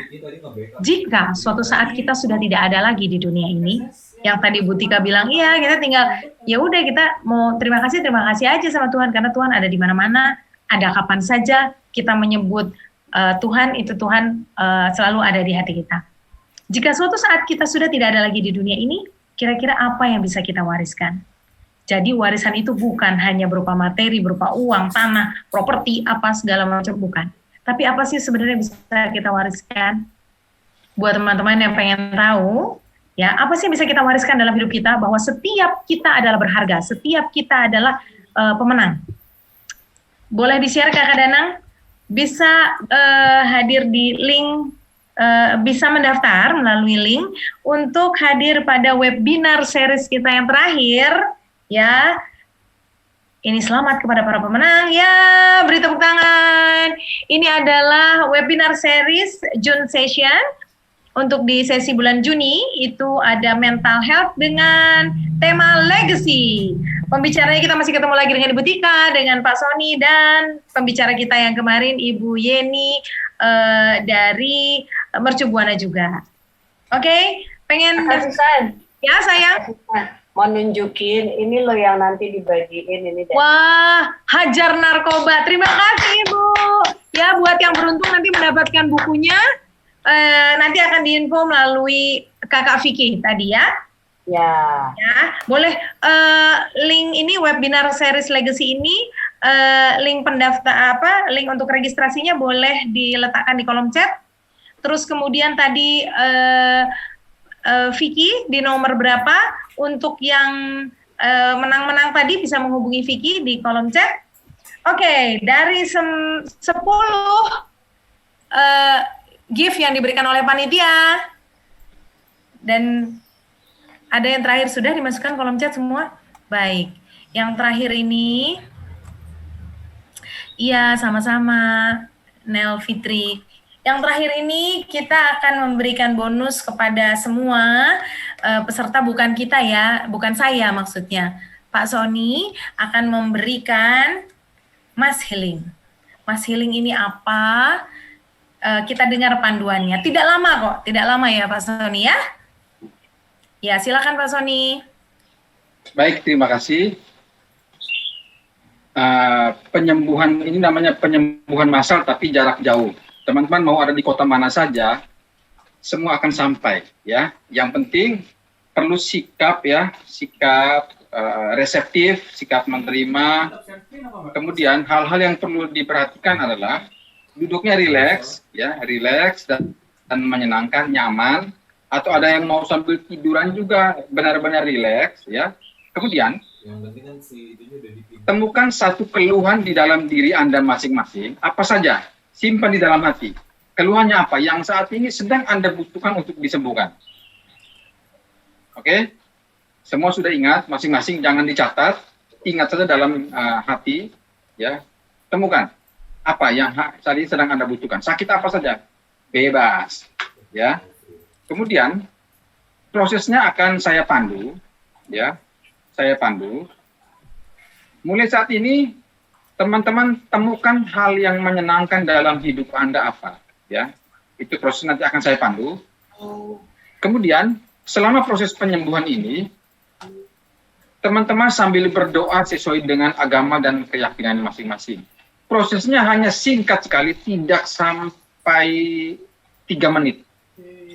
jika suatu saat kita sudah tidak ada lagi di dunia ini, yang tadi Bu Tika bilang, iya kita tinggal, ya udah kita mau terima kasih aja sama Tuhan, karena Tuhan ada di mana-mana, ada kapan saja kita menyebut Tuhan, itu Tuhan selalu ada di hati kita. Jika suatu saat kita sudah tidak ada lagi di dunia ini, kira-kira apa yang bisa kita wariskan? Jadi warisan itu bukan hanya berupa materi, berupa uang, tanah, properti, apa segala macam, bukan. Tapi apa sih sebenarnya bisa kita wariskan? Buat teman-teman yang pengen tahu, ya apa sih yang bisa kita wariskan dalam hidup kita? Bahwa setiap kita adalah berharga, setiap kita adalah pemenang. Boleh di-share Kakak Danang? Bisa hadir di link, bisa mendaftar melalui link untuk hadir pada webinar series kita yang terakhir, ya. Ini selamat kepada para pemenang, ya beri tepuk tangan. Ini adalah webinar series June Session. Untuk di sesi bulan Juni, itu ada mental health dengan tema legacy. Pembicaranya kita masih ketemu lagi dengan Ibu Tika, dengan Pak Sony, dan pembicara kita yang kemarin Ibu Yeni dari Mercu Buana juga. Oke, pengen... Ya sayang? Mau nunjukin ini loh yang nanti dibagiin ini. Wah, hajar narkoba. Terima kasih Ibu. Ya, buat yang beruntung nanti mendapatkan bukunya, nanti akan diinfo melalui Kakak Vicky tadi ya. Ya. Ya, boleh link ini webinar series legacy ini, link pendaftar link untuk registrasinya boleh diletakkan di kolom chat. Terus kemudian tadi Vicky di nomor berapa? Untuk yang menang-menang tadi bisa menghubungi Vicky di kolom chat. Oke, dari 10 gift yang diberikan oleh panitia, dan ada yang terakhir sudah dimasukkan kolom chat semua. Baik, yang terakhir ini, iya sama-sama Nel Fitri. Yang terakhir ini kita akan memberikan bonus kepada semua peserta, bukan kita ya, bukan saya maksudnya. Pak Sony akan memberikan Mass Healing. Mass Healing ini apa? Kita dengar panduannya. Tidak lama kok, tidak lama ya Pak Sony ya. Ya silakan Pak Sony. Baik, terima kasih. Penyembuhan ini namanya penyembuhan massal tapi jarak jauh. Teman-teman mau ada di kota mana saja, semua akan sampai ya. Yang penting perlu sikap ya, sikap reseptif, sikap menerima. Kemudian hal-hal yang perlu diperhatikan adalah duduknya rileks ya, rileks dan menyenangkan, nyaman. Atau ada yang mau sambil tiduran juga benar-benar rileks ya. Kemudian temukan satu keluhan di dalam diri Anda masing-masing, apa saja. Simpan di dalam hati. Keluhannya apa? Yang saat ini sedang Anda butuhkan untuk disembuhkan. Oke? Semua sudah ingat, masing-masing jangan dicatat. Ingat saja dalam hati. Ya. Temukan. Apa yang saat ini sedang Anda butuhkan. Sakit apa saja. Bebas. Ya. Kemudian, prosesnya akan saya pandu. Ya. Saya pandu. Mulai saat ini, teman-teman temukan hal yang menyenangkan dalam hidup Anda apa, ya. Itu proses nanti akan saya pandu. Kemudian, selama proses penyembuhan ini, teman-teman sambil berdoa sesuai dengan agama dan keyakinan masing-masing. Prosesnya hanya singkat sekali, tidak sampai 3 menit.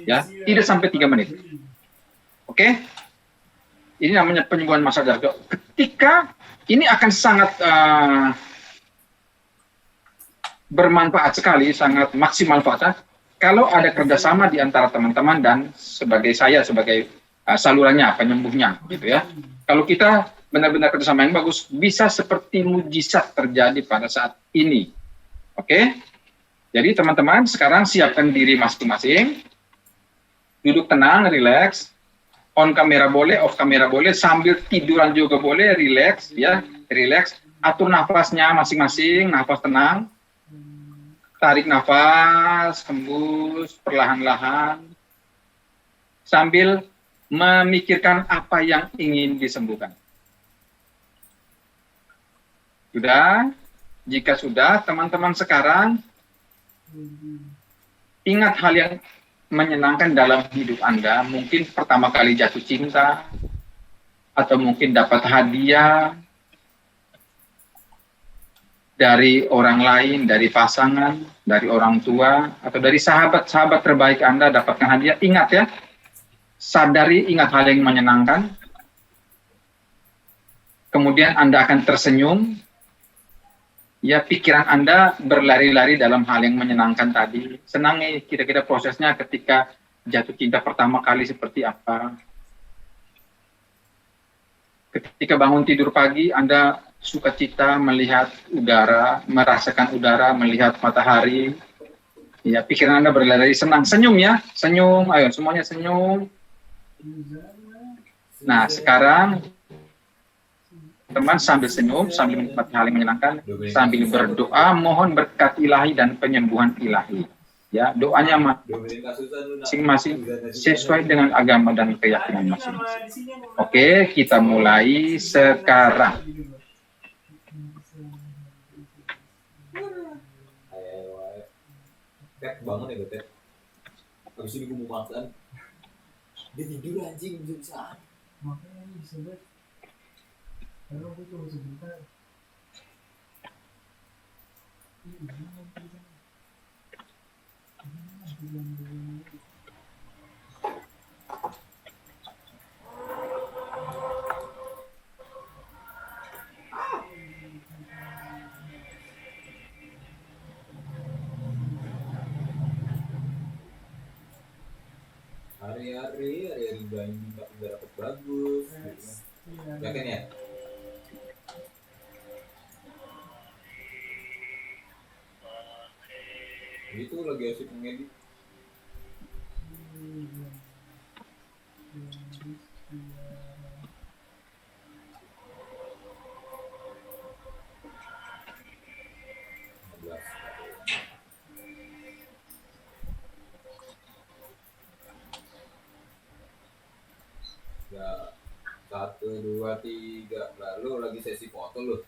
Ya, tidak sampai 3 menit. Oke? Ini namanya penyembuhan massal jarak jauh. Ketika ini akan sangat bermanfaat sekali, sangat maksimal manfaat kalau ada kerjasama di antara teman-teman dan sebagai saya sebagai salurannya, penyembuhnya, gitu ya. Kalau kita benar-benar kerjasama yang bagus, bisa seperti mujizat terjadi pada saat ini. Oke? Jadi teman-teman sekarang siapkan diri masing-masing, duduk tenang, relax, on kamera boleh, off kamera boleh, sambil tiduran juga boleh, relax ya, relax. Atur nafasnya masing-masing, nafas tenang, tarik nafas, hembus perlahan-lahan, sambil memikirkan apa yang ingin disembuhkan. Sudah? Jika sudah, teman-teman sekarang ingat hal yang menyenangkan dalam hidup Anda. Mungkin pertama kali jatuh cinta, atau mungkin dapat hadiah dari orang lain, dari pasangan, dari orang tua, atau dari sahabat-sahabat terbaik Anda dapatkan hadiah. Ingat ya, sadari, ingat hal yang menyenangkan. Kemudian Anda akan tersenyum. Ya, pikiran Anda berlari-lari dalam hal yang menyenangkan tadi. Senangi kira-kira prosesnya ketika jatuh cinta pertama kali seperti apa. Ketika bangun tidur pagi, Anda sukacita melihat udara, merasakan udara, melihat matahari. Ya, pikiran Anda berlari senang. Senyum ya, senyum. Ayo, semuanya senyum. Nah, sekarang teman sambil senyum, sambil menikmati hal yang menyenangkan, sambil berdoa, mohon berkat ilahi dan penyembuhan ilahi. Ya, doanya masing-masing sesuai dengan agama dan keyakinan masing-masing. Oke, kita mulai sekarang. Ted bangun ya gue Ted. Habis ini gue mau makan. Dia tidur anjing bisa. Makanya bisa banget. Karena gue cuma sebentar. Hari-hari banyak udah dapet bagus. Yakin ya? Itu lagi asik ngedit. Ya, 1, 2, 3. Lalu lagi sesi foto loh.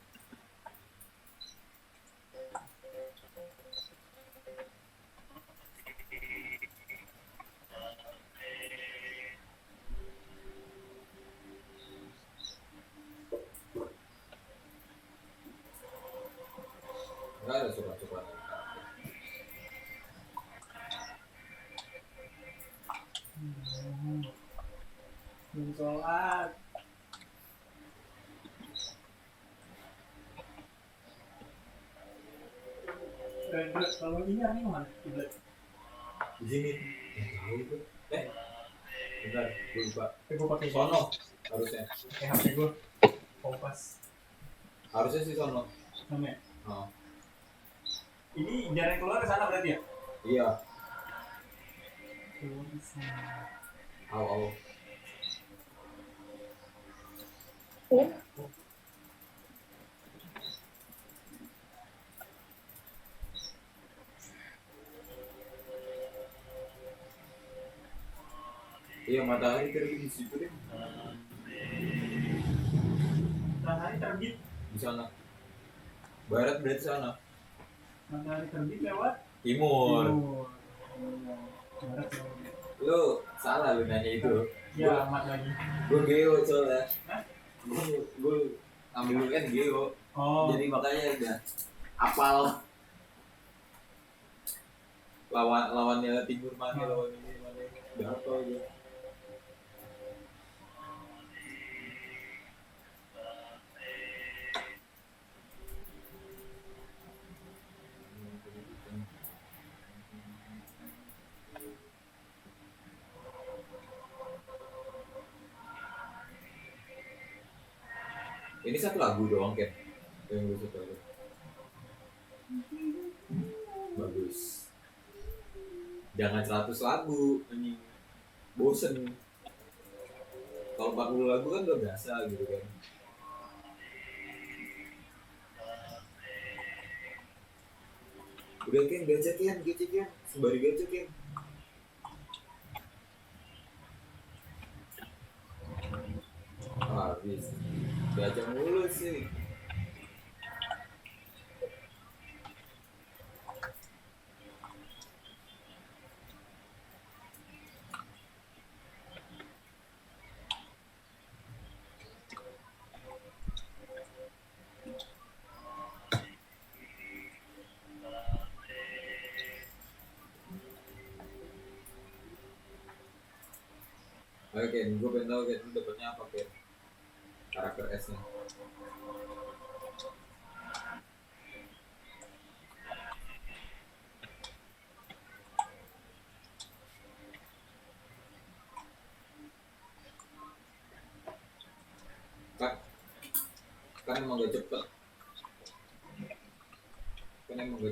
Enggak ada surat-surat. Belum sholat. Kalau ini arahnya kemana? Kiblat. Di sini. Tahu itu. Bentar, gue lupa. Gue pakai Sono harusnya. HP gue. Kompas. Harusnya sih sono. Namanya. Oh. Ini jalan keluar ke sana berarti ya? Iya. Keluar ke sana. Au. Iya, matahari terbit di situ deh. Matahari terbit. Di sana. Barat berarti sana. Matahari terbit lewat Timur. Barat lewat. Lu salah lu nanya itu. Ya amat lagi. Gue geo soalnya. Gue ambil UN geo. Oh. Jadi makanya udah apal. Lawannya timur mana, lawan ini mana. Udah apa aja. Ini satu lagu doang kan yang gue suka. Bagus. Jangan 100 lagu, anjing. Bosen. Kalau 40 lagu kan udah biasa gitu kan. Udah Ken, gacha Ken, sembari gacha Ken. Habis. Gacha mulu sih. Oke Ken, gue pengen tau Ken, lu dapetnya apa Ken? Karakter S-nya. Kan emang gak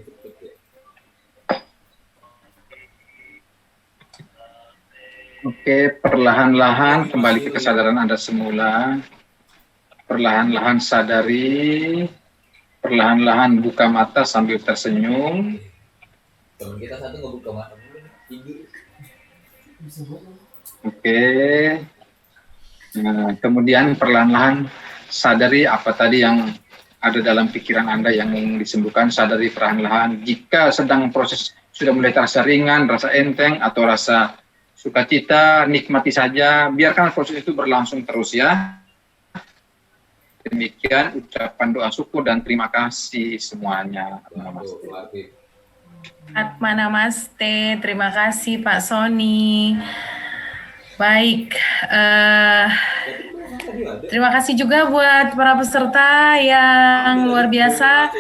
cepet. Ya. Oke, perlahan-lahan kembali ke kesadaran Anda semula. Perlahan-lahan sadari, perlahan-lahan buka mata sambil tersenyum. Temen kita satu nggak buka mata dulu, tidur. Oke. Nah, kemudian perlahan-lahan sadari apa tadi yang ada dalam pikiran Anda yang ingin disembuhkan. Sadari perlahan-lahan. Jika sedang proses sudah mulai terasa ringan, rasa enteng atau rasa sukacita, nikmati saja. Biarkan proses itu berlangsung terus ya. Demikian ucapan doa syukur dan terima kasih semuanya. Atma Namaste, terima kasih Pak Sony. Baik, terima kasih juga buat para peserta yang luar biasa.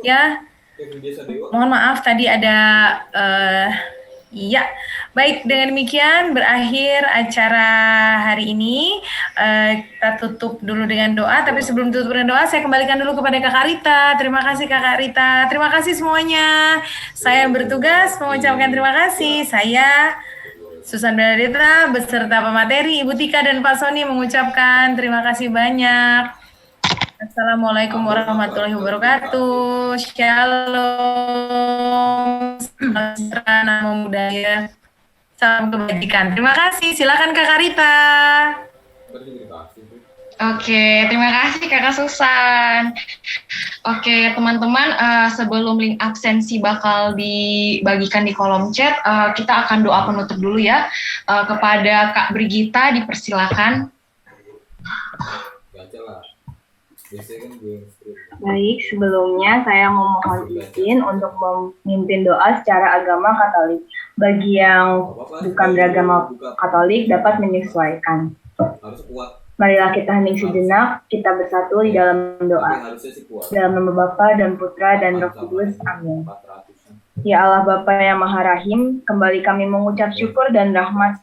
Ya, mohon maaf tadi ada iya, baik dengan demikian berakhir acara hari ini. Kita tutup dulu dengan doa, tapi sebelum tutup dengan doa saya kembalikan dulu kepada Kakak Rita. Terima kasih Kakak Rita, terima kasih semuanya. Saya bertugas mengucapkan terima kasih. Saya Susan Rita beserta pemateri Ibu Tika dan Pak Sony mengucapkan terima kasih banyak. Assalamualaikum warahmatullahi wabarakatuh. Shalom. Salam namo budaya. Salam kebajikan. Terima kasih. Silakan Kakak Rita. Oke, terima kasih Kakak Susan. Oke, teman-teman, sebelum link absensi bakal dibagikan di kolom chat, kita akan doa penutup dulu ya. Kepada Kak Brigita, dipersilakan. Baik, sebelumnya saya memohon izin untuk memimpin doa secara agama Katolik. Bagi yang bukan beragama Katolik dapat menyesuaikan. Marilah kita hening sejenak, kita bersatu di dalam doa. Dalam nama Bapa dan Putra dan Roh Kudus. Amin. Ya Allah Bapa yang Maha Rahim, kembali kami mengucap syukur dan rahmat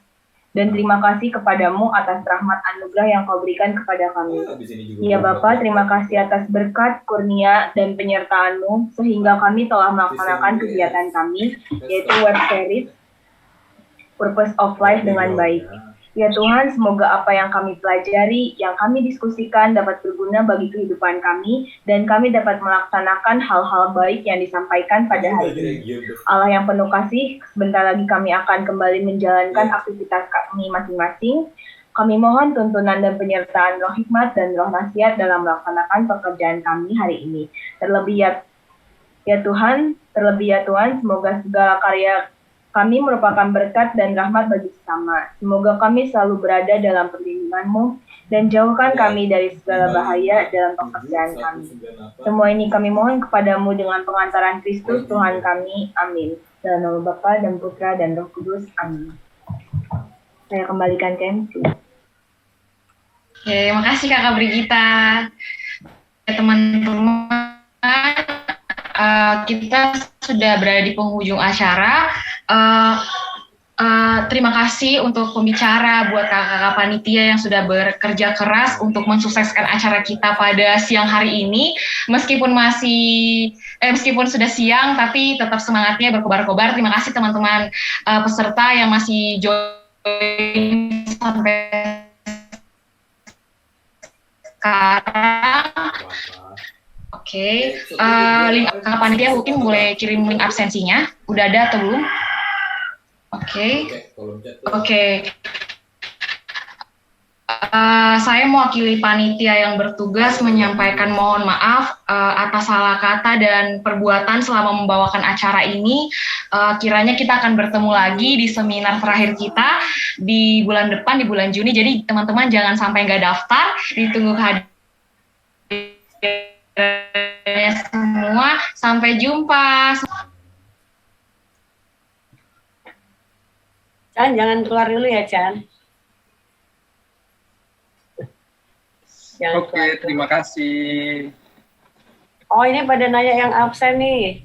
dan terima kasih kepadamu atas rahmat anugerah yang kau berikan kepada kami. Ya Bapa, terima kasih atas berkat, kurnia, dan penyertaan-Mu sehingga kami telah melaksanakan kegiatan kami, yaitu Web Series Purpose of Life dengan baik. Ya Tuhan, semoga apa yang kami pelajari, yang kami diskusikan dapat berguna bagi kehidupan kami, dan kami dapat melaksanakan hal-hal baik yang disampaikan pada hari ini. Allah yang penuh kasih, sebentar lagi kami akan kembali menjalankan aktivitas kami masing-masing. Kami mohon tuntunan dan penyertaan roh hikmat dan roh nasihat dalam melaksanakan pekerjaan kami hari ini. Terlebih ya Tuhan, semoga segala karya kami merupakan berkat dan rahmat bagi sesama. Semoga kami selalu berada dalam perlindungan-Mu dan jauhkan kami dari segala bahaya dalam pekerjaan kami. Semua ini kami mohon kepadamu dengan pengantaran Kristus Tuhan kami. Amin. Dalam nama Bapa dan Putra dan Roh Kudus. Amin. Saya kembalikan ke MC. Oke, makasih Kakak Brigita. Teman-teman, kita sudah berada di penghujung acara. Terima kasih untuk pembicara, buat kakak-kakak panitia yang sudah bekerja keras untuk mensukseskan acara kita pada siang hari ini. Meskipun sudah siang, tapi tetap semangatnya berkobar-kobar. Terima kasih teman-teman peserta yang masih join sampai sekarang. Oke, link kakak panitia mungkin boleh kirim link absensinya. Udah ada atau belum? Oke. Saya mewakili panitia yang bertugas menyampaikan mohon maaf atas salah kata dan perbuatan selama membawakan acara ini. Kiranya kita akan bertemu lagi di seminar terakhir kita di bulan depan, di bulan Juni. Jadi teman-teman jangan sampai nggak daftar, ditunggu hadirnya semua. Sampai jumpa. Chan, jangan keluar dulu ya, Chan. Oke, terima kasih. Oh, ini pada nanya yang absen nih.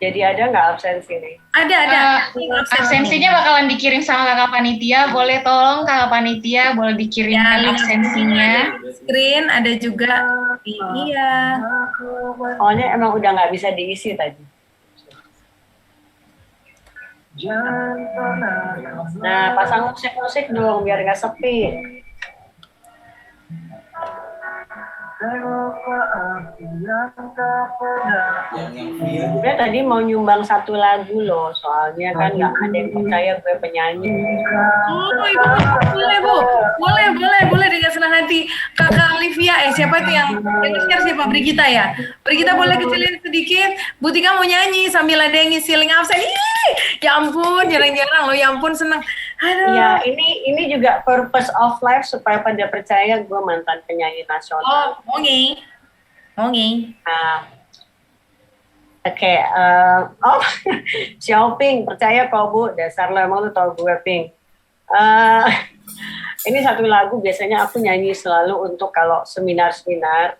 Jadi ada nggak absensi nih? Ada. Absensinya bakalan dikirim sama kakak panitia. Boleh tolong kakak panitia boleh dikirimkan absensinya. Screen ada juga. Iya. Oh, ini emang udah nggak bisa diisi tadi. Nah, pasang musik-musik dong biar nggak sepi. Gue tadi mau nyumbang satu lagu loh, soalnya kan nggak ada yang percaya gue penyanyi. Oh, Ibu, boleh dengan senang hati. Kakak Olivia, siapa itu yang share siapa? Brigita ya? Brigita boleh kecilin sedikit. Bu Tika mau nyanyi sambil ada yang ngisi link absen. Ih, ya ampun, jarang-jarang loh, ya ampun senang. Aduh. Ya, ini juga purpose of life supaya pada percaya gue mantan penyanyi nasional. Oh, oke. Oke, Xiaoping, percaya kok Bu, dasar lo emang lu tau gue, Ping. Ini satu lagu biasanya aku nyanyi selalu untuk kalau seminar-seminar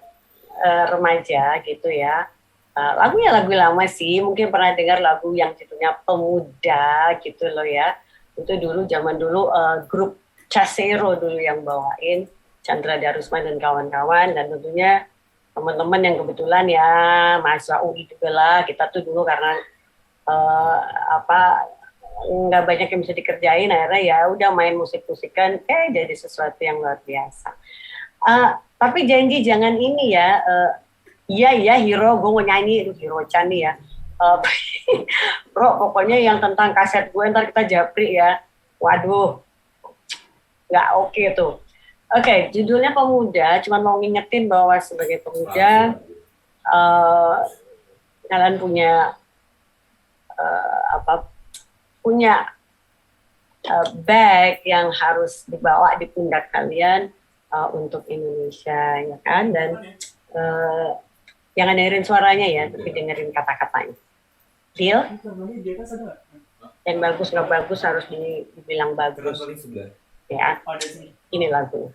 remaja gitu ya. Lagunya lagu lama sih, mungkin pernah dengar lagu yang judulnya Pemuda gitu loh ya. Itu dulu zaman dulu grup Casero dulu yang bawain, Chandra Darusman dan kawan-kawan, dan tentunya teman-teman yang kebetulan ya mahasiswa UI juga lah, kita tuh dulu karena nggak banyak yang bisa dikerjain, akhirnya ya udah main musik-musikan, jadi sesuatu yang luar biasa. Tapi janji jangan ini ya, iya Hero, gue mau nyanyi, Hero Chan nih ya. Bro, pokoknya yang tentang kaset gue ntar kita japri ya. Waduh, nggak oke tuh. Oke, judulnya Pemuda. Cuman mau ngingetin bahwa sebagai pemuda, kalian punya bag yang harus dibawa di pundak kalian untuk Indonesia, ya kan? Dan jangan dengerin suaranya ya, tapi dengerin kata-katanya. Deal? Yang bagus nggak bagus harus dibilang bagus. Ya, ini lagu.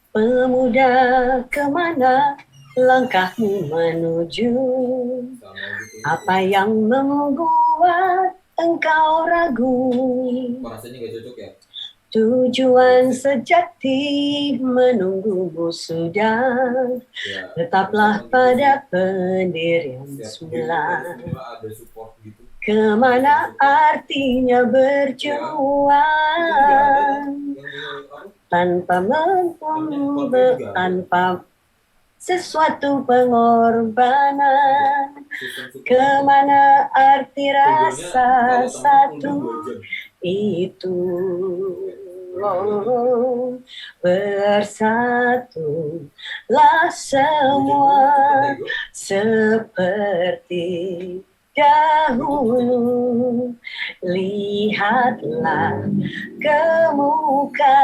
Pemuda, kemana langkahmu menuju? Apa yang membuat engkau ragu? Rasanya nggak cocok ya? Tujuan sejati menunggumu sudah, tetaplah pada pendirian semula. Kemana artinya berjuang tanpa tanpa sesuatu pengorbanan? Kemana arti rasa satu itu? Bersatulah semua seperti dahulu. Lihatlah ke muka,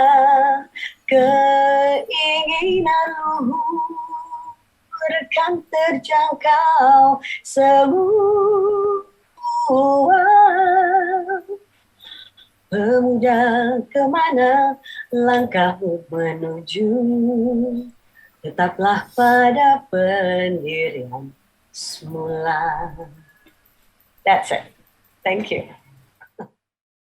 keinginan luhur kan terjangkau semua. Pemuda, kemana langkahmu menuju? Tetaplah pada pendirian semula. That's it. Thank you.